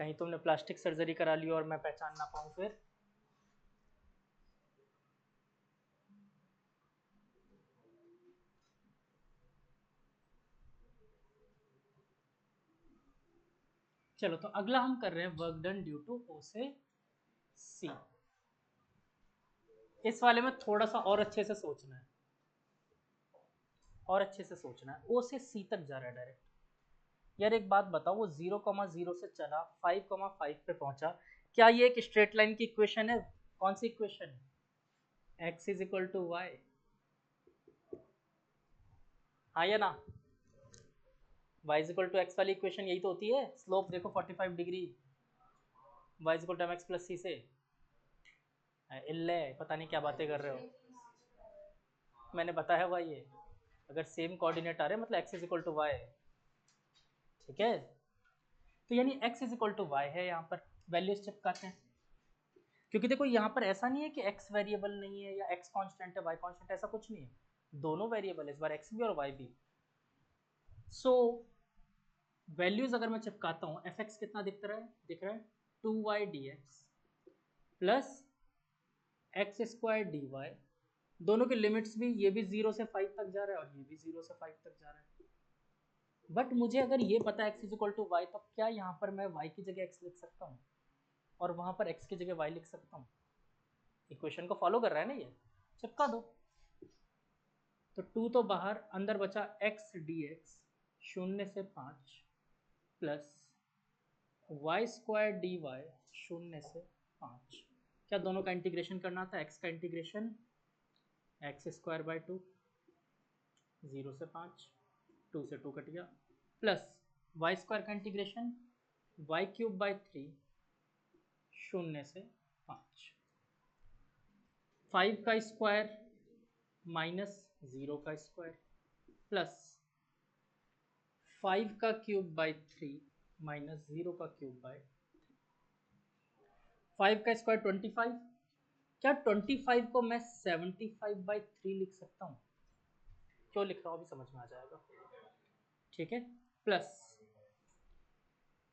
कहीं तुमने प्लास्टिक सर्जरी करा ली और मैं पहचान ना पाऊँ फिर। चलो तो अगला हम कर रहे हैं work done due to O से सी। इस वाले में थोड़ा सा और अच्छे से सोचना है, और अच्छे से सोचना है। ओ से सी तक जा रहा है डायरेक्ट। यार एक बात बताओ, वो 0,0 से चला 5,5 पे पहुंचा, क्या ये एक स्ट्रेट लाइन की इक्वेशन है? कौन सी equation? x is equal to y, हाँ या ना? y is equal to x वाली इक्वेशन यही तो होती है। स्लोप देखो 45 degree, y is equal to mx plus c से। इल्ले पता नहीं क्या बातें कर रहे हो, मैंने बताया हुआ ये। अगर सेम कोऑर्डिनेट आ रहे हैं मतलब x is equal to y, ठीक है? तो यानी x is equal to y है, यहाँ पर वैल्यूज चिपकाते हैं। क्योंकि देखो यहाँ पर ऐसा नहीं है कि x वेरिएबल नहीं है या x कांस्टेंट है y कांस्टेंट, ऐसा कुछ नहीं है, दोनों वेरिएबल है इस बार, x भी और y भी। सो वैल्यूज अगर मैं चिपकाता हूँ, fx कितना दिख रहा है 2y dx plus x square d y, दोनों के लिमिट्स भी, ये भी 0 से 5 तक जा रहा है और ये भी 0 से 5 तक जा रहा है। बट मुझे अगर ये पता है x is equal to y, तो क्या यहाँ पर मैं y की जगह x लिख सकता हूँ और वहाँ पर x की जगह y लिख सकता हूँ? इक्वेशन को फॉलो कर रहा है ना ये, चिपका दो। तो 2 तो बाहर, अंदर बचा x dx 0 से 5 plus y square d y 0 से 5। क्या दोनों का इंटीग्रेशन करना था? x का इंटीग्रेशन एक्स स्क्वायर बाई 2, 0 से 5, 2 से 2 कट गया, प्लस वाई स्क्वायर का इंटीग्रेशन वाई क्यूब बाई 3, 0 से 5, 5 का स्क्वायर माइनस 0 का स्क्वायर प्लस 5 का क्यूब बाई 3 माइनस 0 का क्यूब बाई 5 का स्क्वायर 25। क्या 25 को मैं 75/3 लिख सकता हूँ? क्यों लिख रहा हूँ अभी समझ में आ जाएगा, ठीक है? प्लस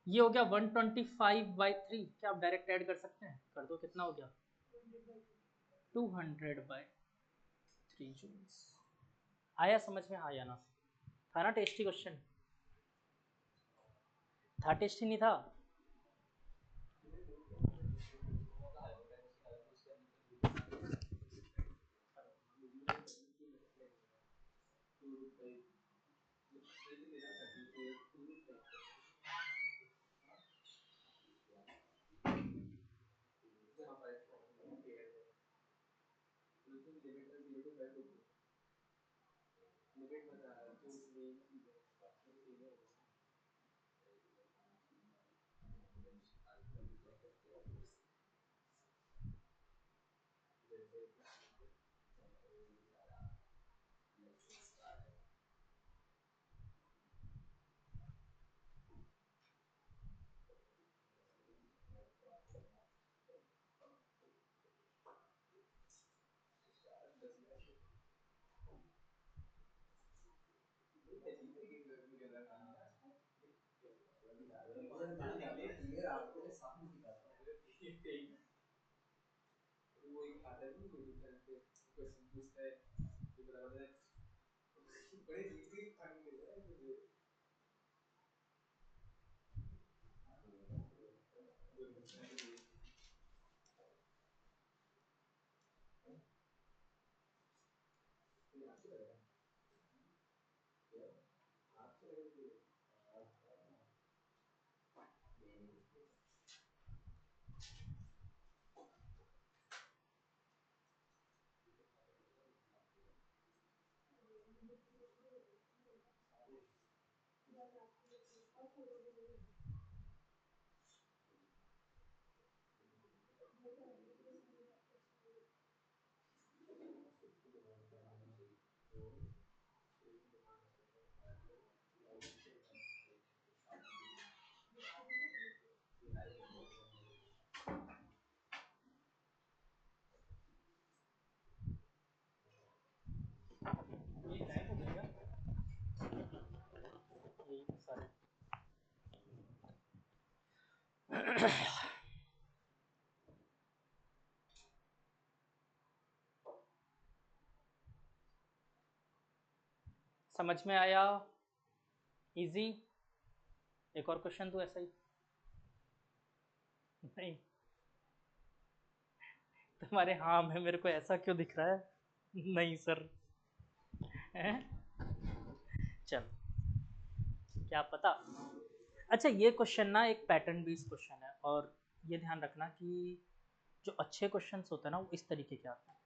ये हो गया 125/3, क्या आप डायरेक्ट ऐड कर सकते हैं? कर दो, कितना हो गया 200/3 जूल्स। आया समझ में, आया ना? था ना टेस्टी क्वेश्चन? था टेस्टी नहीं था? ये टाइम हो गया यही सारे। समझ में आया? इजी? एक और क्वेश्चन तो ऐसा ही नहीं, तुम्हारे हाँ में मेरे को ऐसा क्यों दिख रहा है? नहीं सर। हैं? चल, क्या पता। अच्छा, ये क्वेश्चन ना एक पैटर्न बेस्ड क्वेश्चन है, और ये ध्यान रखना कि जो अच्छे क्वेश्चंस होते हैं ना वो इस तरीके के आते हैं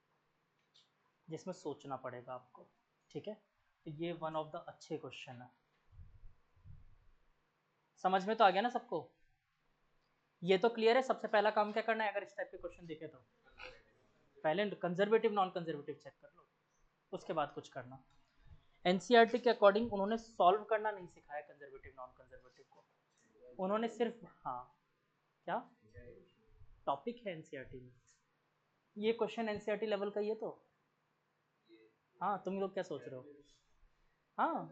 जिसमें सोचना पड़ेगा आपको, ठीक है? तो ये वन ऑफ द अच्छे क्वेश्चन है। समझ में तो आ गया ना सबको? ये तो क्लियर है। सबसे पहला काम क्या करना है अगर इस टाइप के क्वेश्चन दिखे तो? पहले कंजर्वेटिव नॉन कंजर्वेटिव चेक कर लो, उसके बाद कुछ करना। एनसीईआरटी के अकॉर्डिंग उन्होंने सॉल्व करना नहीं सिखाया कंजर्वेटिव नॉन कंजर्वेटिव को, उन्होंने सिर्फ हाँ क्या टॉपिक है एनसीईआरटी में, ये क्वेश्चन एनसीईआरटी लेवल का ही है। तो हाँ, तुम लोग क्या सोच रहे हो? हाँ,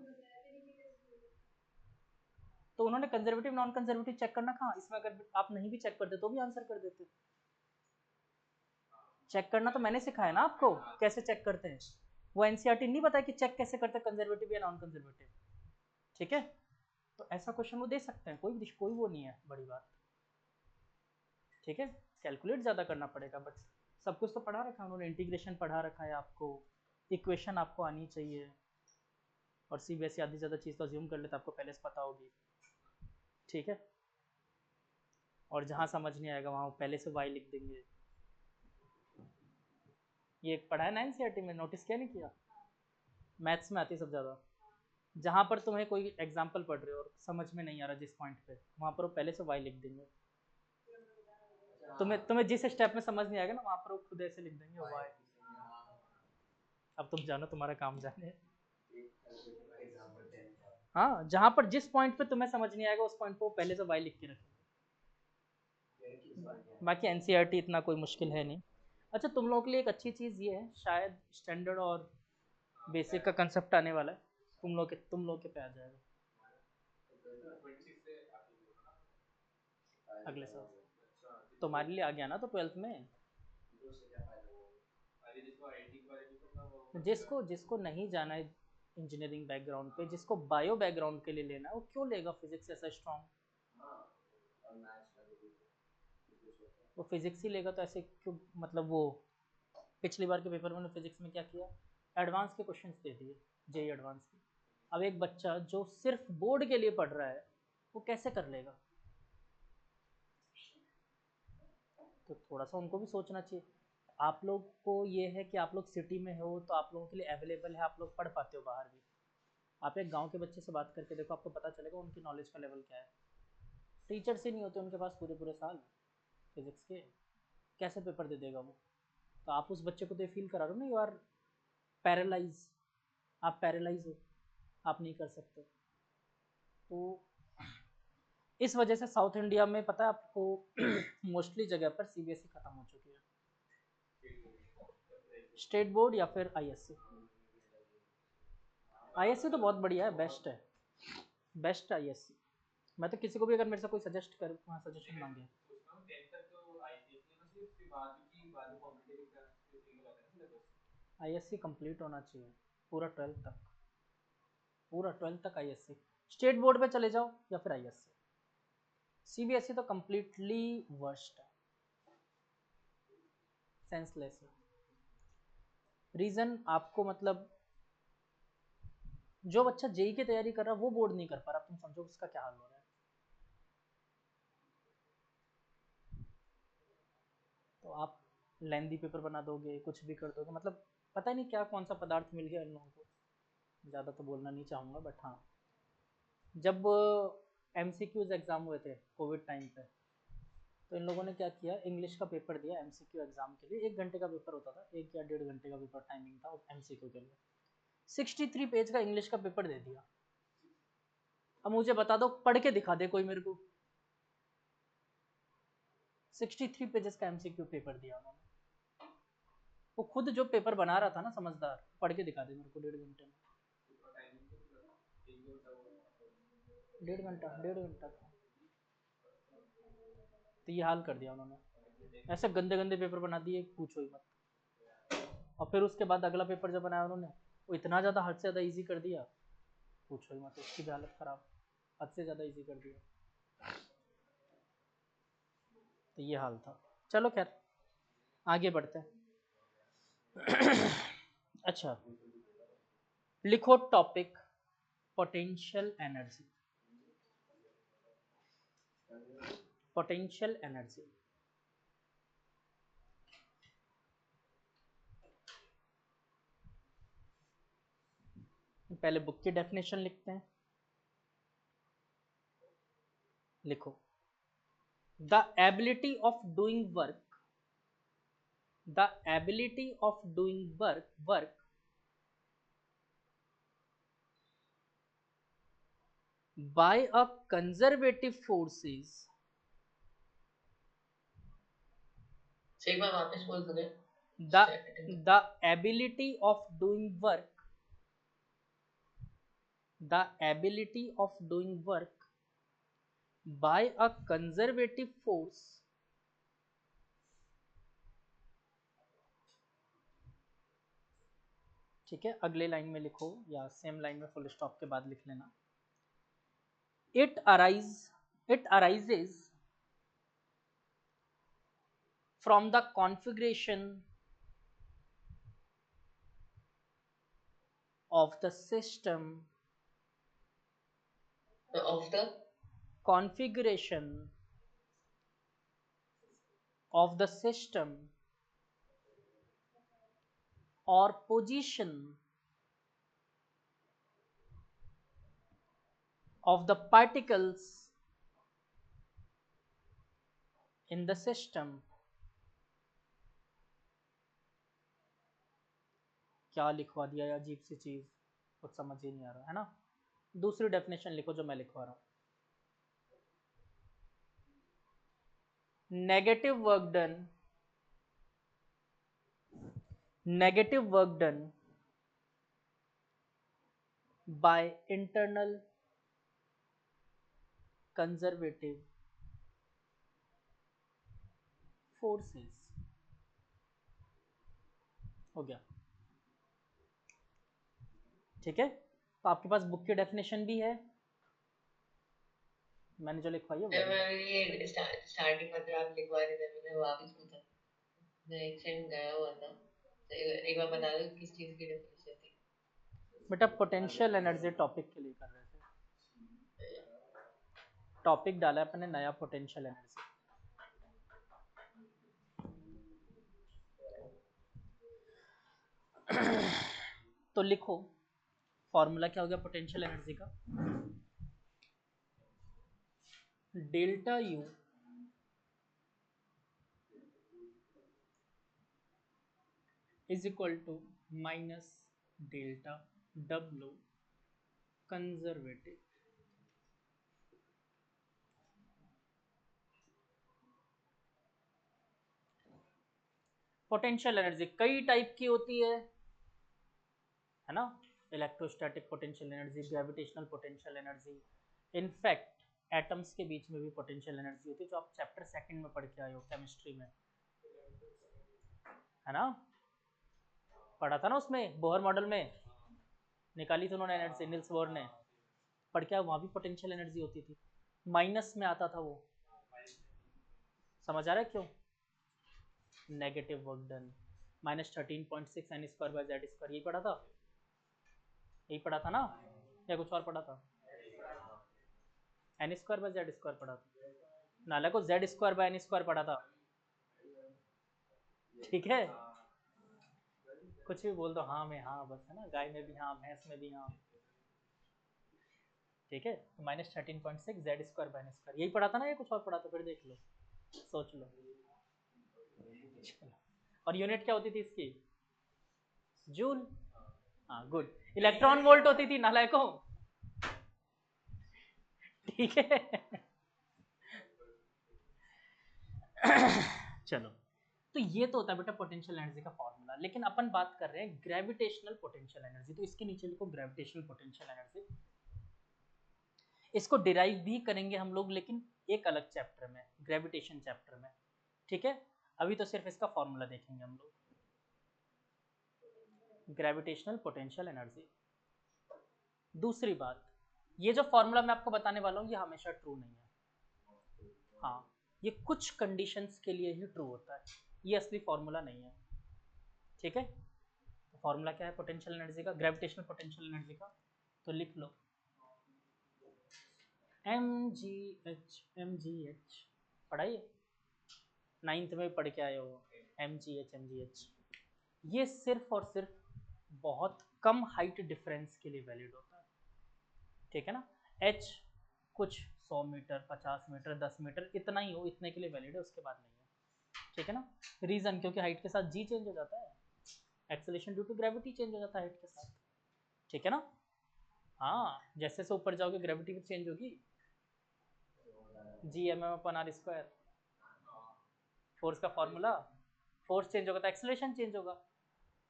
तो उन्होंने कंजर्वेटिव नॉन कंजर्वेटिव चेक करना कहाँ, इसमें अगर आप नहीं भी चेक करते तो भी आंसर कर देते। चेक करना तो मैंने सिखाया ना आपको, कैसे चेक करते हैं। वो एनसीईआरटी नहीं बताया कि चेक कैसे करते हैं कंजर्वेटिव या नॉन कंजर्वेटिव, ठीक है? तो ऐसा क्वेश्चन वो दे सकते हैं, कोई वो नहीं है बड़ी बात, ठीक है? कैलकुलेट ज़्यादा करना पड़ेगा, बट सब कुछ तो पढ़ा रखा है उन्होंने। इंटीग्रेशन पढ़ा रखा है आपको, इक्वेशन आपको आनी चाहिए, और सीबीएसई आधी ज़्यादा चीज़ तो अज्यूम कर लेता, आपको पहले से पता होगी, ठीक है? और जहाँ समझ नहीं आएगा वहाँ पहले से वाई लिख देंगे। ये पढ़ा है ना एनसीईआरटी में, नोटिस किया नहीं किया? मैथ्स में आती है सब ज़्यादा। जहाँ पर तुम्हें कोई एग्जाम्पल पढ़ रहे हो और समझ में नहीं आ रहा जिस पॉइंट पे, वहाँ पर वो पहले से वाई लिख देंगे। तुम्हें जिस स्टेप में समझ नहीं आएगा ना वहाँ पर वो खुद ऐसे लिख देंगे वाई। अब तुम जानो, तुम्हारा काम जाने। हाँ, जहाँ पर जिस पॉइंट पे तुम्हें समझ नहीं आएगा उस पॉइंट पे वो पहले से वाई लिख के रखेंगे। बाकी एनसीईआरटी इतना कोई मुश्किल है नहीं। अच्छा, तुम लोगों के लिए एक अच्छी चीज़ ये है, शायद स्टैंडर्ड और बेसिक का कंसेप्ट आने वाला है, तुम लोग के पे आ जाएगा अगले साल। तुम्हारे लिए आ गया ना तो 12th में। जिसको जिसको नहीं जाना है इंजीनियरिंग बैकग्राउंड पे, जिसको बायो बैकग्राउंड के लिए लेना है, वो क्यों लेगा फिजिक्स ऐसा स्ट्रॉन्ग? वो फिजिक्स ही लेगा तो ऐसे क्यों? मतलब वो पिछली बार के पेपर में फिजिक्स में क्या किया, एडवांस के क्वेश्चंस दे दिए, जेई एडवांस के। अब एक बच्चा जो सिर्फ बोर्ड के लिए पढ़ रहा है वो कैसे कर लेगा? तो थोड़ा सा उनको भी सोचना चाहिए। आप लोग को ये है कि आप लोग सिटी में हो तो आप लोगों के लिए अवेलेबल है, आप लोग पढ़ पाते हो बाहर भी। आप एक गांव के बच्चे से बात करके देखो, आपको पता चलेगा उनकी नॉलेज का लेवल क्या है। टीचर्स ही नहीं होते उनके पास पूरे पूरे साल फिजिक्स के, कैसे पेपर दे देगा वो? तो आप उस बच्चे को तो फील करा रहे हो ना, यू आर पैरालाइज, आप पैरालाइज हो, आप नहीं कर सकते। तो इस वजह से साउथ इंडिया में पता है आपको मोस्टली जगह पर सीबीएसई खत्म हो चुकी है, स्टेट बोर्ड या फिर आईएससी। आईएससी तो बहुत बढ़िया है, बेस्ट है, बेस्ट आईएससी। मैं तो किसी को भी अगर मेरे से कोई सजेस्ट कर, वहाँ सजेशन मांगे, आईएससी कंप्लीट होना चाहिए पूरा 12th तक, पूरा 12th तक आईएससी। स्टेट बोर्ड पे चले जाओ या फिर आईएससी। सीबीएसई तो कंप्लीटली वर्स्ट है, सेंसलेस है। रीजन आपको मतलब, जो बच्चा जेई की तैयारी कर रहा है वो बोर्ड नहीं कर पा रहा, तुम समझो उसका क्या हाल हो रहा है। तो आप लेंदी पेपर बना दोगे, कुछ भी कर दोगे, मतलब पता ही नहीं क्या कौन सा पदार्थ मिल गया इन लोगों को। ज़्यादा तो बोलना नहीं चाहूँगा, बट हाँ, जब एमसीक्यूज एग्ज़ाम हुए थे कोविड टाइम पे, तो इन लोगों ने क्या किया, इंग्लिश का पेपर दिया एमसीक्यू एग्ज़ाम के लिए। 1 घंटे का पेपर होता था, 1 या 1.5 घंटे का पेपर टाइमिंग था एमसीक्यू के लिए। 63 पेज का इंग्लिश का पेपर दे दिया। अब मुझे बता दो, पढ़ के दिखा दे कोई मेरे को। 63 पेजेस का एमसीक्यू पेपर दिया उन्होंने। वो खुद जो पेपर बना रहा था ना समझदार, पढ़ के दिखा दे मेरे को 1.5 घंटे में। 1.5 घंटा, 1.5 घंटा था। तो ये हाल कर दिया उन्होंने, ऐसे गंदे गंदे पेपर बना दिए, पूछो ही मत। और फिर उसके बाद अगला पेपर जब बनाया उन्होंने, वो इतना ज़्यादा हद से ज़्यादा ईजी कर दिया पूछो ही मत, उसकी भी हालत खराब, हद से ज़्यादा इजी कर दिया। तो ये हाल था। चलो खैर आगे बढ़ते हैं। अच्छा, लिखो topic potential energy. Potential energy, पहले बुक की डेफिनेशन लिखते हैं। लिखो, the ability of doing work, the ability of doing work by a conservative forces, एक बार वापस बोल दोगे? the ability of doing work, the ability of doing work by a conservative force ठीक है, अगले लाइन में लिखो या सेम लाइन में फुल स्टॉप के बाद लिख लेना। it arises from the configuration of the system, of the configuration of the system or position of the particles in the system। क्या लिखवा दिया है अजीब सी चीज, कुछ समझ ही नहीं आ रहा है ना। दूसरी डेफिनेशन लिखो जो मैं लिखवा रहा हूं। Negative work done by internal conservative forces. हो गया, ठीक है। तो आपके पास बुक की डेफिनेशन भी है, मैंने जो लिखवाई है वो। ये स्टार्टिंग में आप लिखवा रहे थे, मैंने वापस पूछा, मैं एक सेकंड गया हुआ था, तो एक बार बता दो किस चीज की डेफिनेशन थी? बेटा पोटेंशियल एनर्जी टॉपिक के लिए कर रहे थे, टॉपिक डाला है अपने नया पोटेंशियल एनर्जी। तो लिखो फॉर्मूला क्या हो गया पोटेंशियल एनर्जी का, delta u is equal to minus delta डब्ल्यू कंजर्वेटिव। पोटेंशियल एनर्जी कई टाइप की होती है ना, electrostatic potential energy, gravitational potential energy, in fact atoms के बीच में भी पोटेंशियल एनर्जी होती है, जो आप चैप्टर सेकंड में पढ़ के आए हो केमिस्ट्री में, है ना, पढ़ा था ना उसमें, बोहर मॉडल में निकाली थी उन्होंने एनर्जी, निल्स बोहर ने, पढ़ के वहाँ भी पोटेंशियल एनर्जी होती थी, माइनस में आता था वो, समझ आ रहा है क्यों? Negative work done -13.6 n square by z square, यही पढ़ा था, यही पढ़ा था ना, या कुछ और पढ़ा था? n square by z square पढ़ा था, नाला को z square by n square पढ़ा था, ठीक है, कुछ भी बोल दो हाँ में हाँ बस, है ना, गाय में भी हाँ, भैंस में भी हाँ, ठीक है। तो -13.6 z square by n square, यही पढ़ा था ना, या कुछ और पढ़ा था? फिर देख लो, सोच लो। और यूनिट क्या होती थी इसकी? जूल। हाँ गुड। इलेक्ट्रॉन वोल्ट होती थी नालायकों, ठीक है। चलो, तो ये तो होता है बेटा पोटेंशियल एनर्जी का फॉर्मूला, लेकिन अपन बात कर रहे हैं ग्रेविटेशनल पोटेंशियल एनर्जी, तो इसके नीचे लिखो ग्रेविटेशनल पोटेंशियल एनर्जी। इसको डिराइव भी करेंगे हम लोग, लेकिन एक अलग चैप्टर में, ग्रेविटेशन चैप्टर में, ठीक है। अभी तो सिर्फ इसका फॉर्मूला देखेंगे हम लोग, ग्रेविटेशनल पोटेंशियल एनर्जी। दूसरी बात, ये जो फॉर्मूला मैं आपको बताने वाला हूँ ये हमेशा ट्रू नहीं है। हाँ, ये कुछ कंडीशंस के लिए ही ट्रू होता है, ये असली फॉर्मूला नहीं है। ठीक है, फॉर्मूला क्या है पोटेंशियल एनर्जी का, ग्रेविटेशनल पोटेंशियल एनर्जी का, तो लिख लो mgh पढ़ाइए, 9th में पढ़ के आए हो mgh। ये सिर्फ और सिर्फ बहुत कम हाइट डिफरेंस के लिए वैलिड होता है। ठीक है ना, h कुछ 100 मीटर 50 मीटर 10 मीटर इतना ही हो, इतने के लिए वैलिड है, उसके बाद नहीं है। ठीक है ना, रीजन क्योंकि हाइट के साथ g चेंज हो जाता है, acceleration due to gravity change हो जाता है हाइट के साथ। ठीक है ना, हाँ, जैसे से ऊपर जाओगे ग्रेविटी भी चेंज होगी, G m m upon r square, force का फॉर्मूला, फोर्स चेंज होगा तो एक्सेलरेशन चेंज होगा,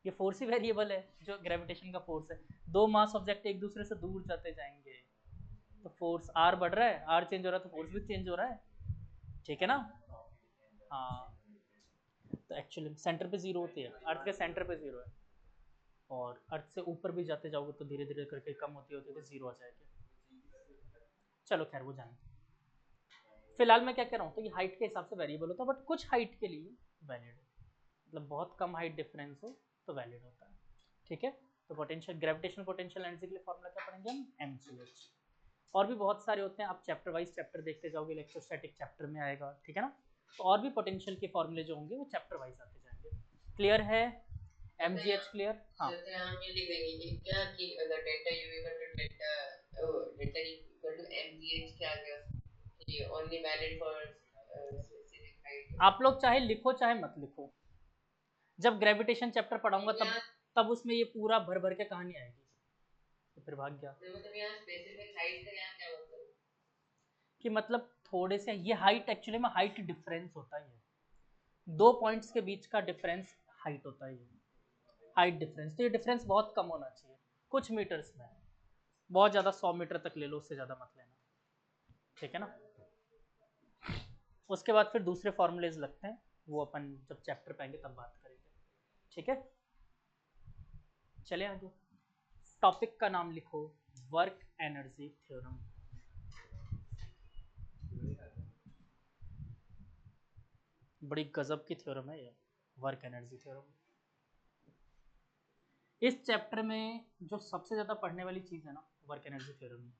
ये फोर्स ही वेरिएबल है जो ग्रेविटेशन का फोर्स है। दो मास ऑब्जेक्ट एक दूसरे से दूर जाते जाएंगे तो फोर्स आर बढ़ रहा है, आर चेंज हो रहा है तो फोर्स भी चेंज हो रहा है। ठीक है ना, हाँ, तो एक्चुअली सेंटर पे जीरो होती है, अर्थ के सेंटर पे जीरो है, और अर्थ से ऊपर भी जाते जाओगे तो धीरे धीरे करके कम होती होती है जीरो आ जाएगी। चलो खैर वो जाने, फिलहाल मैं क्या कह रहा हूँ, तो ये हाइट के हिसाब से वेरिएबल होता है, बट कुछ हाइट के लिए वैलिड है, मतलब बहुत कम हाइट डिफरेंस हो तो वैलिड होता है। ठीक है, तो पोटेंशियल ग्रेविटेशनल पोटेंशियल एनर्जी के लिए फॉर्मूला क्या पढ़ेंगे हम, mgh। और भी बहुत सारे होते हैं, आप चैप्टर वाइज चैप्टर देखते जाओगे, इलेक्ट्रोस्टैटिक चैप्टर में आएगा। ठीक है ना, तो और भी पोटेंशियल के फॉर्मूले जो होंगे वो चैप्टर वाइज आते जाएंगे। क्लियर है mgh, क्लियर? हाँ, जैसे हम ये लिख देंगे कि क्या कि अगर delta u equal to delta e equal to mgh क्या आ गया कि only valid for specific height. आप लोग चाहे लिखो चाहे मत लिखो, जब ग्रेविटेशन चैप्टर पढ़ाऊंगा तब उसमें ये पूरा भर भर के कहानी आएगी, तो फिर भाग गया मतलब यहाँ स्पेसिफिक हाइट का यहाँ क्या मतलब कि मतलब थोड़े से ये हाइट, एक्चुअली में हाइट डिफरेंस होता है, दो पॉइंट्स के बीच का डिफरेंस हाइट होता है, ये हाइट डिफरेंस, तो ये डिफरेंस बहुत कम होना चाहिए, कुछ मीटर्स में, बहुत ज़्यादा 100 मीटर तक ले लो, उससे ज़्यादा मत लेना। ठीक है ना, उसके बाद फिर दूसरे फॉर्मूलेज लगते हैं, वो अपन जब चैप्टर पाएंगे तब बात करेंगे। ठीक है, चले आगे, टॉपिक का नाम लिखो वर्क एनर्जी थ्योरम। बड़ी गजब की थ्योरम है ये वर्क एनर्जी थ्योरम। इस चैप्टर में जो सबसे ज़्यादा पढ़ने वाली चीज़ है ना, वर्क एनर्जी थ्योरम।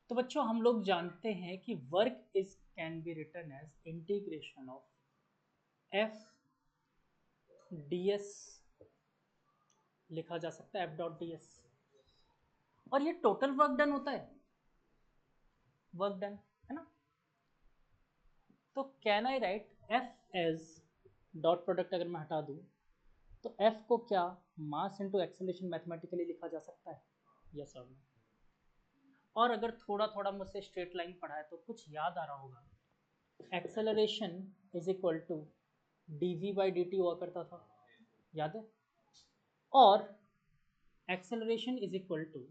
तो बच्चों हम लोग जानते हैं कि work is can be written as integration of f d s, लिखा जा सकता है एफ डॉट डी एस, और ये टोटल वर्क डन होता है, वर्क डन है ना। तो can I write f as dot product, अगर मैं हटा दूं तो एफ को क्या मास इनटू एक्सेलरेशन मैथमेटिकली लिखा जा सकता है, यस और नो। और अगर थोड़ा थोड़ा मुझसे स्ट्रेट लाइन पढ़ा है तो कुछ याद आ रहा होगा, acceleration is equal to d v by d t हुआ करता था, याद है, और एक्सेलरेशन इज इक्वल टू,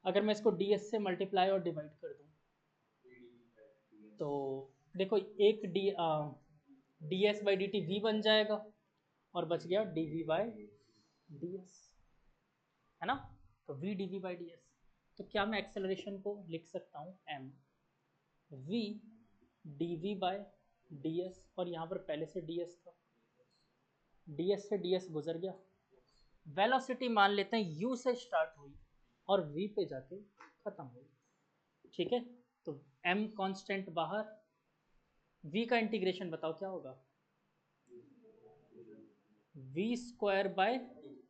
अगर मैं इसको डी एस से मल्टीप्लाई और डिवाइड कर दूं तो देखो एक d s by d t v बन जाएगा और बच गया d v by d s, है ना, तो v d v by d s. तो क्या मैं एक्सेलरेशन को लिख सकता हूँ m v d v by d s, और यहाँ पर पहले से डी एस था, डी एस से डी एस गुजर गया, वेलोसिटी मान लेते हैं u से स्टार्ट हुई और v पे जाके खत्म हुई। ठीक है, तो m कांस्टेंट बाहर, v का इंटीग्रेशन बताओ क्या होगा, v स्क्वायर बाय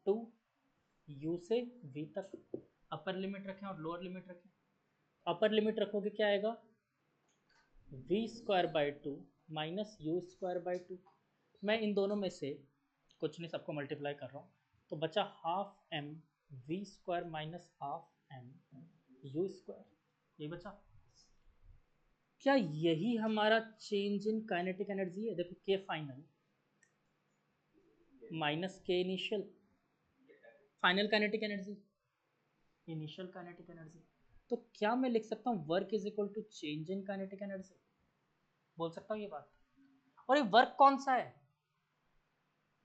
2 u से v तक, अपर लिमिट रखें और लोअर लिमिट रखें। अपर लिमिट रखोगे क्या आएगा, v² / 2 माइनस u²/2। मैं इन दोनों में से कुछ नहीं, सबको मल्टीप्लाई कर रहा हूँ, तो बचा half m v² minus half m u², ये बचा। क्या यही हमारा चेंज इन काइनेटिक एनर्जी है? देखो k final minus k initial, final kinetic energy, initial kinetic energy. तो क्या मैं लिख सकता हूँ work is equal to change in kinetic energy? बोल सकता हूँ ये बात। और ये वर्क कौन सा है?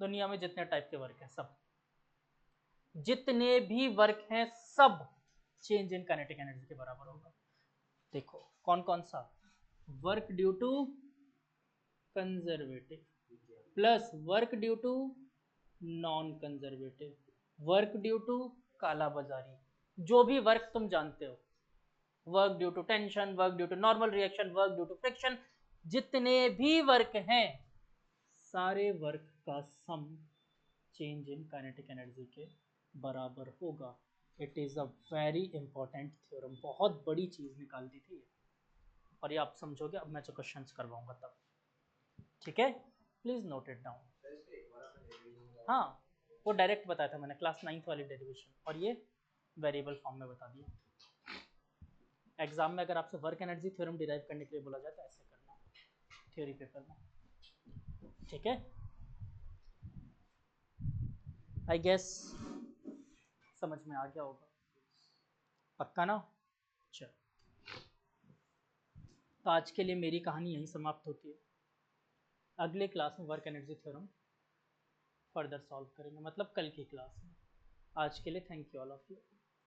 दुनिया में जितने टाइप के वर्क हैं सब, जितने भी वर्क हैं सब चेंज इन काइनेटिक एनर्जी के बराबर होगा। देखो कौन कौन सा, work due to conservative plus work due to non conservative, work due to काला बाजारी, जो भी वर्क तुम जानते हो, work due to tension, work due to normal reaction, work due to friction, जितने भी वर्क हैं सारे वर्क का sum change in kinetic energy के बराबर होगा। It is a very important theorem, बहुत बड़ी चीज़ निकाल दी थी ये, और ये आप समझोगे अब मैं जो क्वेश्चंस करवाऊंगा तब। ठीक है, प्लीज़ नोट इट डाउन। हाँ वो डायरेक्ट बताया था मैंने, क्लास 9th वाली डेरिवेशन, और ये वेरिएबल फॉर्म में बता दिया। एग्जाम में अगर आपसे वर्क एनर्जी थ्योरम डिराइव करने के लिए बोला जाए तो ऐसे करना थ्योरी पेपर में। ठीक है, आई गेस समझ में आ गया होगा, पक्का ना? चल, तो आज के लिए मेरी कहानी यहीं समाप्त होती है। अगले क्लास में work energy theorem further solve करेंगे, मतलब कल की क्लास में। आज के लिए thank you all of you.